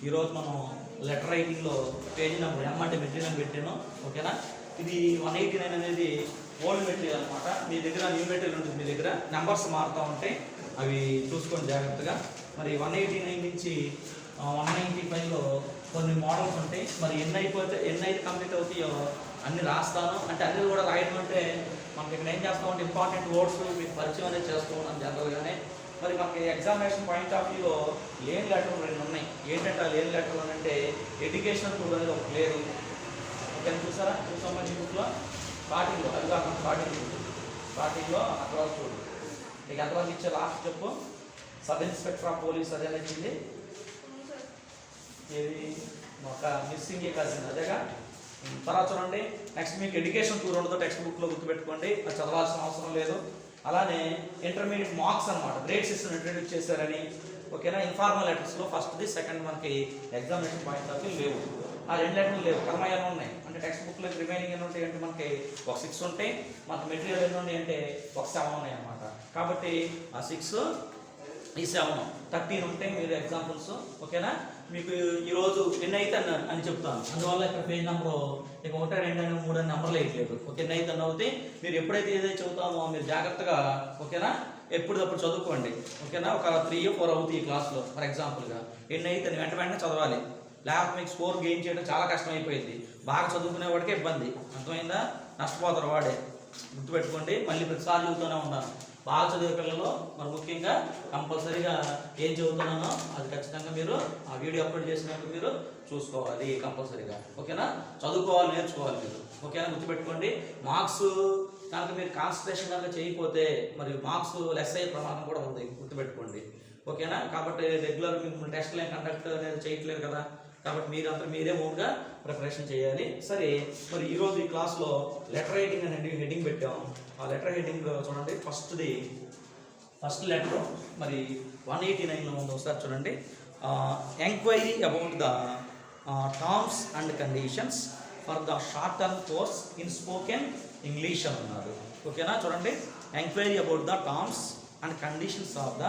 ఈరోజు మనం letter రైటింగ్లో page number ఎం అంటే మెటీరియల్ పెట్టాను. ఓకేనా, ఇది 189 అనేది ఓల్డ్ మెటీరియల్ అనమాట. మీ దగ్గర న్యూ మెటీరియల్ ఉంటుంది, మీ దగ్గర నెంబర్స్ మారుతూ ఉంటాయి, అవి చూసుకోండి జాగ్రత్తగా. మరి 189 నుంచి 195లో కొన్ని మోడల్స్ ఉంటాయి. మరి ఎన్ని అయితే కంప్లీట్ అవుతాయో అన్ని రాస్తాను. అంటే అన్ని కూడా రాయడం అంటే మనకి ఇక్కడ ఏం చేస్తామంటే ఇంపార్టెంట్ వర్డ్స్ మీకు పరిచయం అనేది చేస్తూ ఉన్నాను జనరల్గానే. మరి మనకి ఎగ్జామినేషన్ పాయింట్ ఆఫ్ వ్యూలో లేని లెటర్లు 2 ఉన్నాయి. ఏంటంటే ఆ లేని లెటర్లు అంటే ఎడ్యుకేషన్ టూల్ అనేది ఒకటి లేదు. ఓకే, చూసామా ఈ బుక్లో స్టార్టింగ్లో, అది కాకుండా స్టార్టింగ్లో అక్కడ చూడు. నీకు ఎంతవరకు ఇచ్చే లాస్ట్ చెప్పు. సబ్ ఇన్స్పెక్టర్ ఆఫ్ పోలీస్ అదే నచ్చింది. ఇది ఒక మిస్సింగ్ కజిన్ అదేగా. తర్వాత చూడండి, నెక్స్ట్ మీకు ఎడ్యుకేషన్ టూర్ ఉండదు, టెక్స్ట్ బుక్లో గుర్తుపెట్టుకోండి, అది చదవాల్సిన అవసరం లేదు. అలానే ఇంటర్మీడియట్ మార్క్స్ అనమాట, గ్రేడ్ సిస్టమ్ ఇంట్రడ్యూస్ చేశారని. ఓకేనా, ఇన్ఫార్మల్ లెటర్స్లో ఫస్ట్ది సెకండ్ మనకి ఎగ్జామినేషన్ పాయింట్ ఆఫ్ వ్యూ లేవు. ఆ 2 లెటర్లు లేవు, కర్మయ్యలు ఉన్నాయి. అంటే టెక్స్ట్ బుక్లో రిమైనింగ్ ఎన్ని ఉంటాయి అంటే మనకి ఒక 6 ఉంటాయి, మనకి మెటీరియల్ ఎన్ని ఉన్నాయి అంటే ఒక 7 ఉన్నాయి అనమాట. కాబట్టి ఆ 6 ఈ 7 13 ఉంటాయి మీరు ఎగ్జాంపుల్స్. ఓకేనా, మీకు ఈరోజు ఎన్ని అయితే అని చెప్తాను, అందువల్ల ఇక్కడ పేజ్ నెంబర్ ఇక 1, 2 అని 3 అని నెంబర్లు వేయట్లేదు. ఓకే, ఎన్ని అయితే అన్న అవుతాయి. మీరు ఎప్పుడైతే ఏదైతే చెబుతామో మీరు జాగ్రత్తగా ఓకేనా ఎప్పటికప్పుడు చదువుకోండి. ఓకేనా, ఒక 3 or 4 అవుతాయి ఈ క్లాస్లో ఫర్ ఎగ్జాంపుల్గా. ఎన్ని అయితే వెంటనే చదవాలి, లేకపోతే మీకు స్కోర్ గెయిన్ చేయడం చాలా కష్టం అయిపోయింది. బాగా చదువుకునే వాడికే ఇబ్బంది, అర్థమైందా? నష్టపోతారు వాడే, గుర్తుపెట్టుకోండి. మళ్ళీ ప్రతిసారి చదువుతూనే ఉన్నాను. బాగా చదివే పిల్లలు మరి ముఖ్యంగా కంపల్సరీగా ఏం చదువుతున్నానో అది ఖచ్చితంగా మీరు ఆ వీడియో అప్లోడ్ చేసినప్పుడు మీరు చూసుకోవాలి కంపల్సరీగా. ఓకేనా, చదువుకోవాలి, నేర్చుకోవాలి మీరు. ఓకేనా, గుర్తుపెట్టుకోండి. మార్క్స్ కనుక మీరు కాన్సన్ట్రేషన్ కనుక చేయకపోతే మరి మార్క్స్ లెస్ అయ్యే ప్రమాదం కూడా ఉంది, గుర్తుపెట్టుకోండి. ఓకేనా, కాబట్టి రెగ్యులర్ మీకు టెస్ట్లు ఏం కండక్ట్ అనేది చేయట్లేదు కదా, కాబట్టి మీరే ఓన్గా ప్రిపరేషన్ చేయాలి. సరే, మరి ఈరోజు ఈ క్లాస్లో లెటర్ రైటింగ్ అనేది హెడ్డింగ్ పెట్టాం. ఆ లెటర్ హెడ్డింగ్ చూడండి, ఫస్ట్ లెటర్ మరి 189లో ఉంది, ఒకసారి చూడండి. Enquiry about the terms and conditions for the short term course in spoken English అన్నారు. ఓకేనా, చూడండి, enquiry about the terms and conditions of the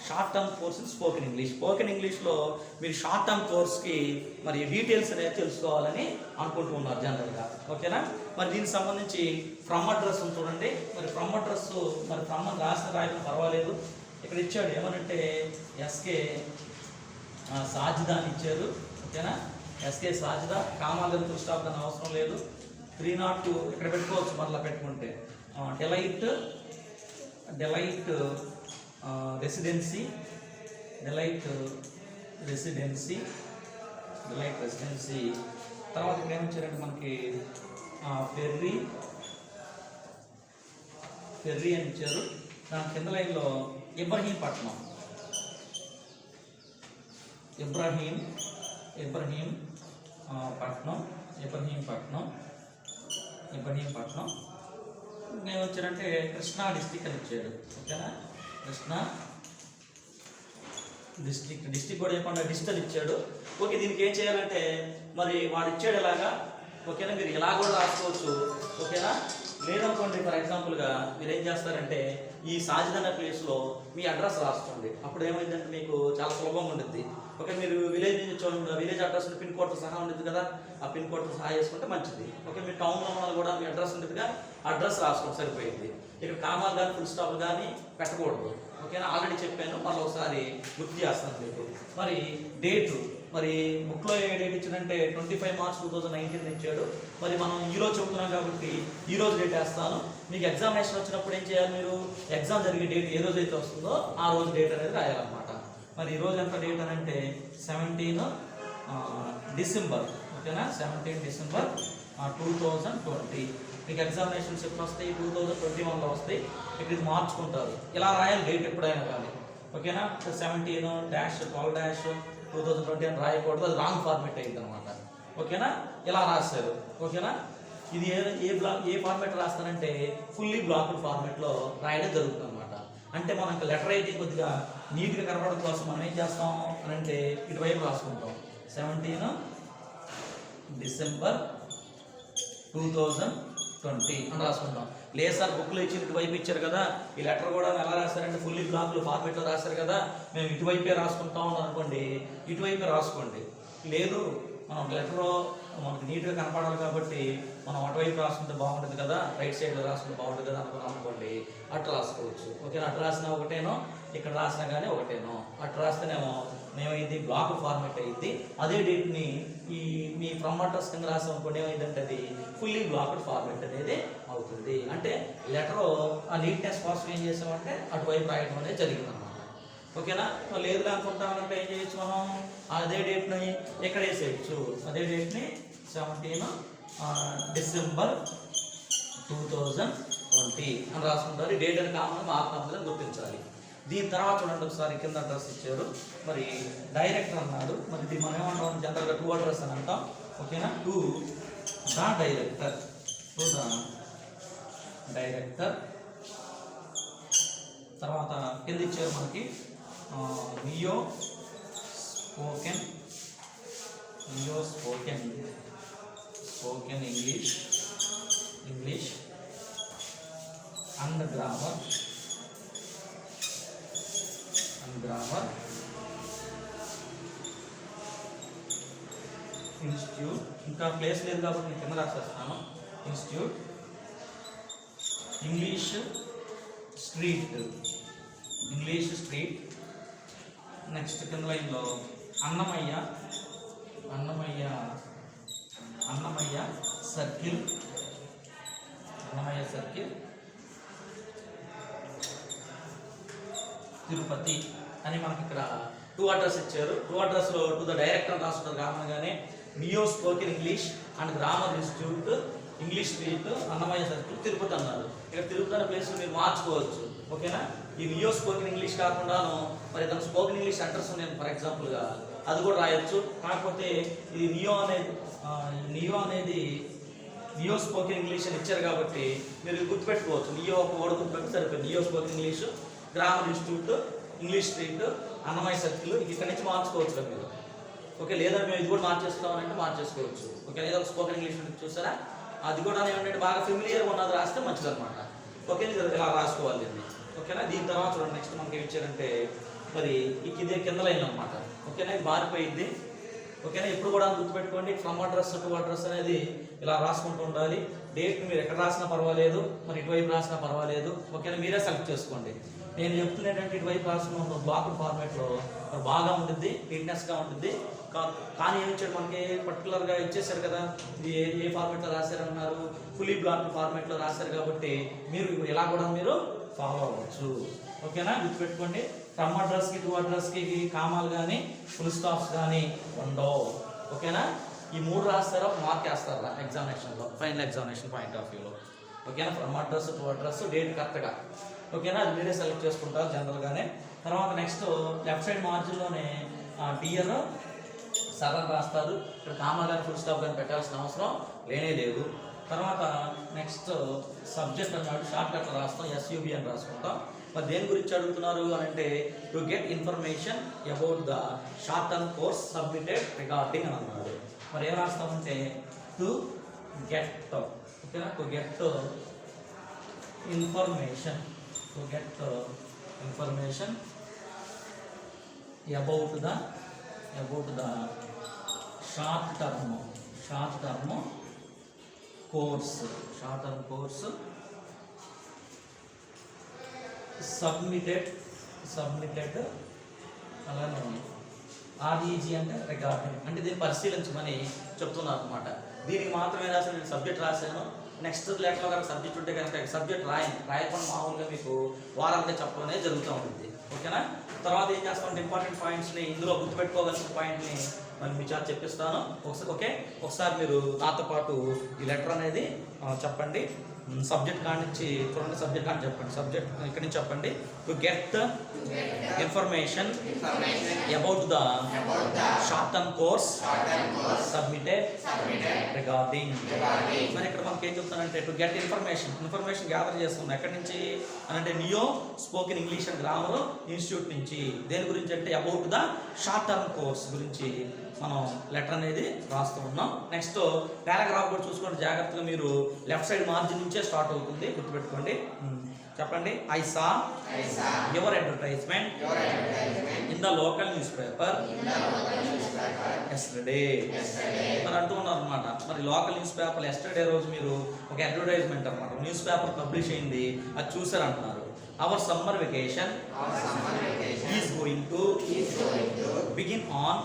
short term course in spoken English. Spoken ఇంగ్లీష్లో మీరు short term కోర్స్కి మరి details అనేది తెలుసుకోవాలని అనుకుంటూ ఉన్నారు జనరల్గా. ఓకేనా, మరి దీనికి సంబంధించి ఫ్రమ్ అడ్రస్ చూడండి. మరి ఫ్రమ్ అడ్రస్ మరి ఫ్రమ్ అని రాయడం పర్వాలేదు. ఇక్కడ ఇచ్చాడు ఏమనంటే ఎస్కే సాజిదా అని ఇచ్చారు. ఓకేనా, ఎస్కే సాజిదా, కామాల ఫుల్ స్టాప్ దాని అవసరం లేదు. 302 ఇక్కడ పెట్టుకోవచ్చు, మరలా పెట్టుకుంటే డెలైట్ రెసిడెన్సీ తర్వాత ఇక్కడ ఏమిచ్చారంటే మనకి ఫెర్రీ అని ఇచ్చారు. దాని కింద లైన్లో ఇబ్రహీంపట్నం నేను వచ్చారంటే కృష్ణా డిస్టిక్ అని ఇచ్చాడు. ఓకేనా, కృష్ణా డిస్టిక్ కూడా చెప్పండి, డిజిటల్ ఇచ్చాడు. ఓకే, దీనికి ఏం చేయాలంటే మరి వాడు ఇచ్చాడు ఇలాగా. ఓకేనా, మీరు ఇలా కూడా రాసుకోవచ్చు. ఓకేనా, లేదనుకోండి ఫర్ ఎగ్జాంపుల్గా మీరు ఏం చేస్తారంటే ఈ సాజిదన్న ప్లేస్లో మీ అడ్రస్ రాసుకోండి. అప్పుడు ఏమైందంటే మీకు చాలా సులభంగా ఉంటుంది. ఓకే, మీరు విలేజ్ నుంచి చూడండి, విలేజ్ అడ్రస్ పిన్ కోడ్తో సహా ఉంటుంది కదా, ఆ పిన్ కోడ్తో సహా చేసుకుంటే మంచిది. ఓకే, మీ టౌన్లో ఉన్న కూడా మీ అడ్రస్ ఉంటుందిగా, అడ్రస్ రాసుకోండి సరిపోయింది. ఇక్కడ కామాలు కానీ ఫుల్ స్టాప్ కానీ పెట్టకూడదు. ఓకేనా, ఆల్రెడీ చెప్పాను, మళ్ళీ ఒకసారి గుర్తు చేస్తాను మీకు. మరి డేటు మరి బుక్లో ఏ డేట్ ఇచ్చాడంటే 25 March 2019 ఇచ్చాడు. మరి మనం ఈరోజు చెబుతున్నాం కాబట్టి ఈరోజు డేట్ వేస్తాను. మీకు ఎగ్జామినేషన్ వచ్చినప్పుడు ఏం చేయాలి, మీరు ఎగ్జామ్ జరిగే డేట్ ఏ రోజు అయితే వస్తుందో ఆ రోజు డేట్ అనేది రాయాలన్నమాట. మరి ఈరోజు ఎంత డేట్ అని అంటే 17 December. ఓకేనా, 17 December 2020. మీకు ఎగ్జామినేషన్స్ ఎప్పుడు వస్తాయి, 2021లో వస్తాయి. ఇక్కడ ఇది మార్చుకుంటారు, ఇలా రాయాలి డేట్ ఎప్పుడైనా కానీ. ఓకేనా, 17-12-2020 అని రాయకూడదు, అది రాంగ్ ఫార్మేట్ అయింది అనమాట. ఓకేనా, ఇలా రాస్తారు. ఓకేనా, ఇది ఏ ఫార్మేట్ రాస్తానంటే ఫుల్లీ బ్లాక్డ్ ఫార్మేట్లో రాయడం జరుగుతుంది అనమాట. అంటే మనకు లెటర్ రైటింగ్ కొద్దిగా నీట్గా కనపడడం కోసం మనం ఏం చేస్తాం అని అంటే ఇటువైపు రాసుకుంటాం. 17 December 2020 అని రాసుకుంటాం. లేదు సార్ బుక్లో ఇచ్చి ఇటువైపు ఇచ్చారు కదా, ఈ లెటర్ కూడా ఎలా రాస్తారంటే ఫుల్లీ బ్లాక్లు ఫార్మేట్లో రాశారు కదా, మేము ఇటువైపే రాసుకుంటాం అని అనుకోండి, ఇటువైపే రాసుకోండి. లేదు మనం లెటర్ మనకు నీట్గా కనపడాలి కాబట్టి మనం అటువైపు రాసుకుంటే బాగుంటుంది కదా, రైట్ సైడ్లో రాసుకుంటే బాగుంటుంది కదా అనుకోండి, అటు రాసుకోవచ్చు. ఓకేనా, అటు రాసినా ఒకటేనో, ఇక్కడ రాసినా కానీ ఒకటేనో. అటు రాస్తేనేమో ఏమైంది బ్లాక్ ఫార్మేట్ అయ్యింది. అదే డేట్ని ఈ మీ ఫ్రమ్ అడ్రస్ కింద రాసాం అనుకోండి, ఏమైందంటే అది ఫుల్లీ బ్లాక్డ్ ఫార్మేట్ అనేది అవుతుంది. అంటే లెటర్ ఆ నీట్నెస్ కోసం ఏం చేసామంటే అటువైపు రాయడం అనేది జరిగిందన్నమాట. ఓకేనా, లేదు అనుకుంటామంటే ఏం చేయొచ్చు, మనం అదే డేట్ని ఎక్కడ వేసేయచ్చు. అదే డేట్ని 17 డిసెంబర్ 2020 అని రాసుకుంటారు. ఈ డేట్ అని కామన్ మార్క్ గుర్తించాలి. దీని తర్వాత చూడండి ఒకసారి కింద అడ్రస్ ఇచ్చారు, మరి డైరెక్టర్ అన్నాడు. మరి ఇది మనం ఏమంటాం జనరల్గా టు అడ్రస్ అని అంటాం. ఓకేనా, to the director, to the director. తర్వాత కింద ఇచ్చారు మనకి neo spoken English and grammar institute. ఇంకా ప్లేస్ లేదు కాబట్టి నేను కింద రాసేస్తాను. Institute English street. నెక్స్ట్ కింద లైన్లో అన్నమయ్య సర్కిల్ తిరుపతి అని మనకి ఇక్కడ టూ అడ్రస్ ఇచ్చారు. టూ అడ్రస్లో టు ద డైరెక్టర్ రాసుకుంటారు కామన్గానే. Neo spoken English and grammar institute, English street, Annamayya circle, Tirupati అన్నారు. ఇక్కడ తిరుపతి అనే ప్లేస్ మీరు మార్చుకోవచ్చు. ఓకేనా, ఈ నియో స్పోకెన్ ఇంగ్లీష్ కాకుండాను మరి దాని స్పోకెన్ ఇంగ్లీష్ అడ్రస్ నేను ఫర్ ఎగ్జాంపుల్గా అది కూడా రాయొచ్చు. కాకపోతే ఇది నియో అనేది నియో స్పోకెన్ ఇంగ్లీష్ అని ఇచ్చారు కాబట్టి మీరు గుర్తుపెట్టుకోవచ్చు. నియో ఒక వర్డ్ గుర్తుపెట్టి సరిపోయింది. Neo spoken English, grammar institute, English street, Annamayya circle, ఇక్కడ నుంచి మార్చుకోవచ్చు కదా మీరు. ఓకే, లేదా మేము ఇది కూడా మార్చేస్తామనంటే మార్చేసుకోవచ్చు. ఓకే, లేదా స్పోకెన్ ఇంగ్లీష్ చూసారా, అది కూడా ఏమంటే బాగా ఫెమిలియర్గా ఉన్నది రాస్తే మంచిది అనమాట. ఓకే, ఇలా రాసుకోవాలి దీన్ని. ఓకేనా, దీని తర్వాత చూడండి నెక్స్ట్ మనకి ఏం ఇచ్చారంటే మరి ఇదే కింద లైన్ అనమాట. ఓకేనా, ఇది మారిపోయింది. ఓకేనా, ఇప్పుడు కూడా గుర్తుపెట్టుకోండి, ఫ్రమ్ అడ్రస్ టు అడ్రస్ అనేది ఇలా రాసుకుంటూ ఉండాలి. డేట్ మీరు ఎక్కడ రాసినా పర్వాలేదు, మరి ఇటువైపు రాసినా పర్వాలేదు. ఓకేనా, మీరే సెలెక్ట్ చేసుకోండి. నేను చెప్తున్నా ఏంటంటే ఇటువైపు రాసుకున్న బ్లాక్ ఫార్మేట్లో బాగా ఉంటుంది, నీట్నెస్గా ఉంటుంది. కానీ ఏమి ఇచ్చాడు మనకి పర్టికులర్గా ఇచ్చేసారు కదా, ఇది ఏ ఫార్మేట్లో రాశారన్నారు, ఫుల్లీ బ్లాక్ ఫార్మేట్లో రాశారు కాబట్టి మీరు ఇలా కూడా మీరు ఫాలో అవ్వచ్చు. ఓకేనా, గుర్తుపెట్టుకోండి, ఫ్రమ్ అడ్రస్కి టు అడ్రస్కి కామాలు కానీ ఫుల్ స్టాప్స్ కానీ ఉండవు. ఓకేనా, ఈ మూడు రాస్తారా మార్క్ వేస్తారా ఎగ్జామినేషన్లో, ఫైనల్ ఎగ్జామినేషన్ పాయింట్ ఆఫ్ వ్యూలో. ఓకేనా, from address to address date కరెక్ట్గా. ఓకేనా, అది మీరే సెలెక్ట్ చేసుకుంటారు జనరల్గానే. తర్వాత నెక్స్ట్ లెఫ్ట్ సైడ్ మార్జిన్లోనే డియర్ సగం రాస్తారు. ఇక్కడ కామా కానీ ఫుల్ స్టాప్ కానీ పెట్టాల్సిన అవసరం లేనే లేదు. తర్వాత నెక్స్ట్ సబ్జెక్ట్ అన్నాడు, షార్ట్ కట్ రాస్తాం, ఎస్యూబి అని రాసుకుంటాం. మరి దేని గురించి అడుగుతున్నారు అని అంటే to get information about the short term course submitted regarding అని అన్నాడు. మరి ఏం రాస్తామంటే టు గెట్. ఓకేనా, to get information about the short term course submitted అలానే ఆర్ఈజీ అంటే రిగార్డింగ్ అంటే దీన్ని పరిశీలించమని చెప్తున్నారు అనమాట. దీనికి మాత్రమే రాసిన నేను సబ్జెక్ట్ రాశాను. నెక్స్ట్ లెటర్లో కనుక సబ్జెక్ట్ ఉంటే కనుక సబ్జెక్ట్ రాయకుండా మామూలుగా మీకు వారాలుగా చెప్పడం అనేది జరుగుతూ ఉంటుంది. ఓకేనా, తర్వాత ఏం చేస్తామంటే ఇంపార్టెంట్ పాయింట్స్ని ఇందులో గుర్తుపెట్టుకోవాల్సిన పాయింట్ని మరి మీ చేత చెప్పిస్తాను. ఒకసారి మీరు నాతో పాటు ఈ లెటర్ అనేది చెప్పండి. సబ్జెక్ట్ కాడి నుంచి చూడండి, సబ్జెక్ట్ కాడి చెప్పండి. సబ్జెక్ట్ ఇక్కడి నుంచి చెప్పండి. To get information about the short term course submitted regarding. మరి ఇక్కడ మనకి ఏం చెప్తానంటే టు గెట్ ఇన్ఫర్మేషన్ గ్యాదర్ చేస్తున్నాం. ఎక్కడి నుంచి అని అంటే neo spoken English and grammar institute నుంచి. దేని గురించి అంటే about the short term course గురించి మనం లెటర్ అనేది రాస్తూ ఉన్నాం. నెక్స్ట్ పారాగ్రాఫ్ కూడా చూసుకోండి జాగ్రత్తగా. మీరు లెఫ్ట్ సైడ్ మార్జిన్ నుంచే నుంచే స్టార్ట్ అవుతుంది, గుర్తుపెట్టుకోండి. చెప్పండి. I saw your advertisement in the local news paper yesterday. మరి అంటూ ఉన్నారు అనమాట. మరి లోకల్ న్యూస్ పేపర్ ఎస్టర్డే రోజు మీరు ఒక అడ్వర్టైజ్మెంట్ అనమాట, న్యూస్ పేపర్ పబ్లిష్ అయింది, అది చూసారు అంటున్నారు. Our summer vacation is going to begin on,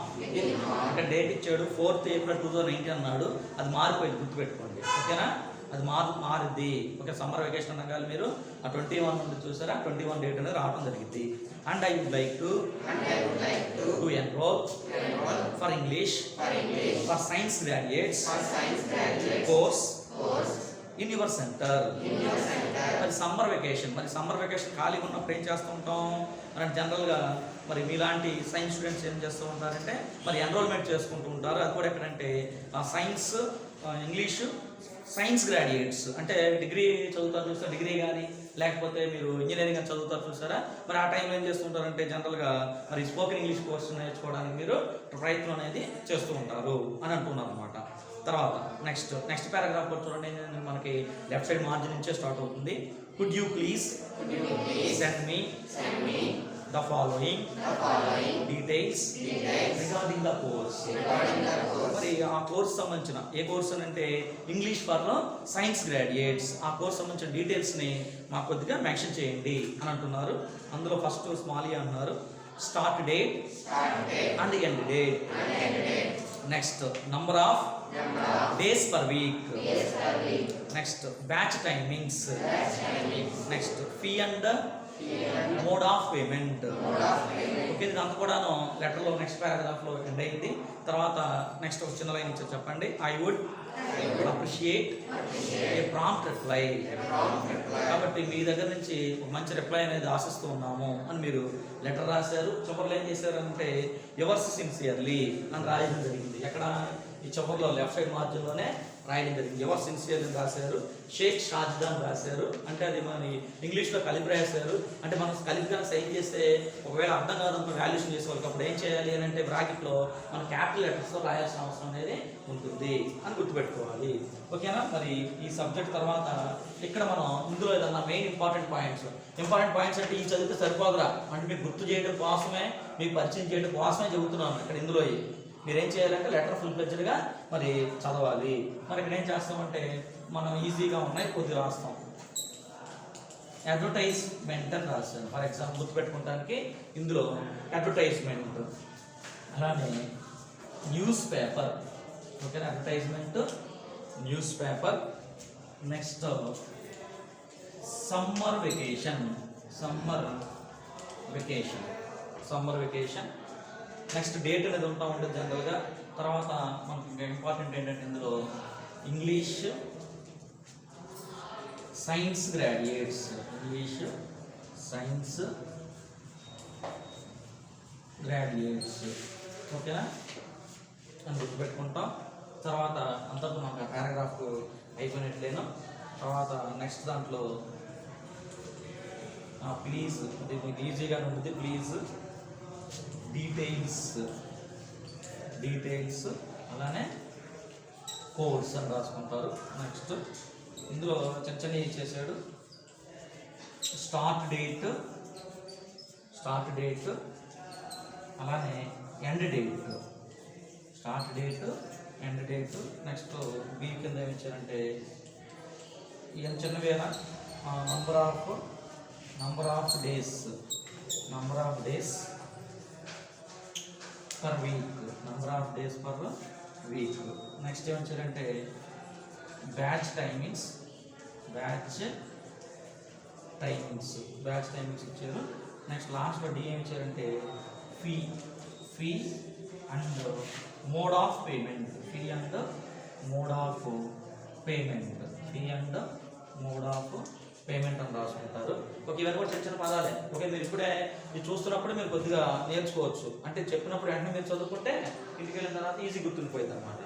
అంటే డేట్ ఇచ్చాడు 4th April 2019 అన్నాడు, అది మారిపోయింది, గుర్తుపెట్టుకోండి. ఓకేనా, అది మారుద్ది. ఓకే, సమ్మర్ వెకేషన్ అనగాలి మీరు ఆ 21 నుండి చూసారా, 21 డేట్ అనేది రావడం జరిగింది. And I would like to enrol for English for science graduates course in your centre. మరి సమ్మర్ వెకేషన్ ఖాళీగా ఉన్నప్పుడు ఏం చేస్తూ ఉంటాం అంటే జనరల్గా మరి మీలాంటి సైన్స్ స్టూడెంట్స్ ఏం చేస్తూ ఉంటారంటే మరి ఎన్రోల్మెంట్ చేసుకుంటూ ఉంటారు. అది కూడా ఎక్కడంటే సైన్స్, ఇంగ్లీషు, సైన్స్ గ్రాడ్యుయేట్స్ అంటే డిగ్రీ చదువుతారు చూస్తారా, డిగ్రీ కానీ లేకపోతే మీరు ఇంజనీరింగ్ అని చదువుతారు చూసారా, మరి ఆ టైంలో ఏం చేస్తుంటారంటే జనరల్గా మరి స్పోకెన్ ఇంగ్లీష్ కోర్సు నేర్చుకోవడానికి మీరు ప్రయత్నం అనేది చేస్తూ ఉంటారు అని అంటున్నారు అనమాట. తర్వాత నెక్స్ట్ పారాగ్రాఫ్ కూడా చూడండి, మనకి లెఫ్ట్ సైడ్ మార్జిన్ నుంచే స్టార్ట్ అవుతుంది. Could you please send me the following details regarding the course. మరి ఆ కోర్స్ సంబంధించిన ఏ కోర్స్ అని అంటే ఇంగ్లీష్ ఫర్ సైన్స్ గ్రాడ్యుయేట్స్, ఆ కోర్స్ సంబంధించిన డీటెయిల్స్ని మాకు కొద్దిగా మెన్షన్ చేయండి అని అంటున్నారు. అందులో ఫస్ట్ స్మాల్ ఏ అన్నారు, start date and end date. Next number of days per week. Next batch timings. Next fee and mode of payment. Okay, ఇదంతా కూడాను లెటర్లో నెక్స్ట్ పారాగ్రాఫ్లో ఎండ్ అయింది. తర్వాత నెక్స్ట్ ఒక చిన్న లైన్ ఇచ్చారు, చెప్పండి. I would appreciate a prompt reply. కాబట్టి మీ దగ్గర నుంచి ఒక మంచి రిప్లై అనేది ఆశిస్తూ ఉన్నాము అని మీరు లెటర్ రాశారు. చివరిలో ఏం చేశారంటే యువర్స్ సిన్సియర్లీ అని రాయడం జరిగింది. ఎక్కడ ఈ చివరిలో లెఫ్ట్ సైడ్ మార్జిన్లోనే రాయడం జరిగింది. ఎవరు సిన్సియర్ అని రాశారు, షేక్ షాజిదాన్ రాశారు. అంటే అది మన ఇంగ్లీష్లో కలిపి రాశారు. అంటే మనం కలిపిగా సైన్ చేస్తే ఒకవేళ అర్థం కాదంతో వాల్యుయేషన్ చేసేవాళ్ళకి అప్పుడు ఏం చేయాలి అని అంటే బ్రాకెట్లో మన క్యాపిటల్ లెటర్స్తో రాయాల్సిన అవసరం అనేది ఉంటుంది అని గుర్తుపెట్టుకోవాలి. ఓకేనా, మరి ఈ సబ్జెక్ట్ తర్వాత ఇక్కడ మనం ఇందులో ఏదన్నా మెయిన్ ఇంపార్టెంట్ పాయింట్స్ అంటే ఈ చదివితే సరిపోదురా అంటే మీకు గుర్తు చేయడం కోసమే, మీకు పరిచయం చేయడం కోసమే చెబుతున్నాను. ఇక్కడ ఇందులో మీరేం చేయాలంటే లెటర్ ఫుల్ ఫ్లెడ్జ్డ్గా మరి చదవాలి. మరి ఇక్కడ ఏం చేస్తామంటే మనం ఈజీగా ఉన్నాయి కొద్దిగా రాస్తాం. అడ్వర్టైజ్మెంట్ అని రాస్తాను ఫర్ ఎగ్జాంపుల్ గుర్తుపెట్టుకోవడానికి. ఇందులో అడ్వర్టైజ్మెంట్, అలానే న్యూస్ పేపర్. ఓకేనా, advertisement, news paper. Next summer vacation. Next date అనేది ఉంటా ఉంటుంది జనరల్గా. తర్వాత మనకి ఇంకా ఇంపార్టెంట్ ఏంటంటే ఇందులో ఇంగ్లీష్ సైన్స్ గ్రాడ్యుయేట్స్, ఓకేనా అని గుర్తుపెట్టుకుంటాం. తర్వాత అంతకు మనకు పారాగ్రాఫ్ అయిపోయినట్లేను. తర్వాత నెక్స్ట్ దాంట్లో ప్లీజ్, అది మీకు ఈజీగా ఉంటుంది. ప్లీజ్ డీటెయిల్స్ అలానే కోర్స్ అని రాసుకుంటారు. నెక్స్ట్ ఇందులో చిన్న ఇచ్చేసాడు. స్టార్ట్ డేట్ అలానే ఎండ్ డేట్. నెక్స్ట్ బీ కింద ఏమి ఇచ్చారంటే ఏం చిన్నవేనా number of days per week. Next ఏమిచ్చారంటే బ్యాచ్ టైమింగ్స్ ఇచ్చారు. నెక్స్ట్ లాస్ట్లో డి ఏమి ఇచ్చారంటే fee and mode of payment. Payment అని రాసుకుంటారు. ఓకే, ఇవన్నీ కూడా చిన్న పదాలే. ఓకే, మీరు ఇప్పుడే ఇది చూస్తున్నప్పుడు మీరు కొద్దిగా నేర్చుకోవచ్చు. అంటే చెప్పినప్పుడు వెంటనే మీరు చదువుకుంటే ఇంటికి వెళ్ళిన తర్వాత ఈజీ గుర్తుండిపోయింది అనమాట.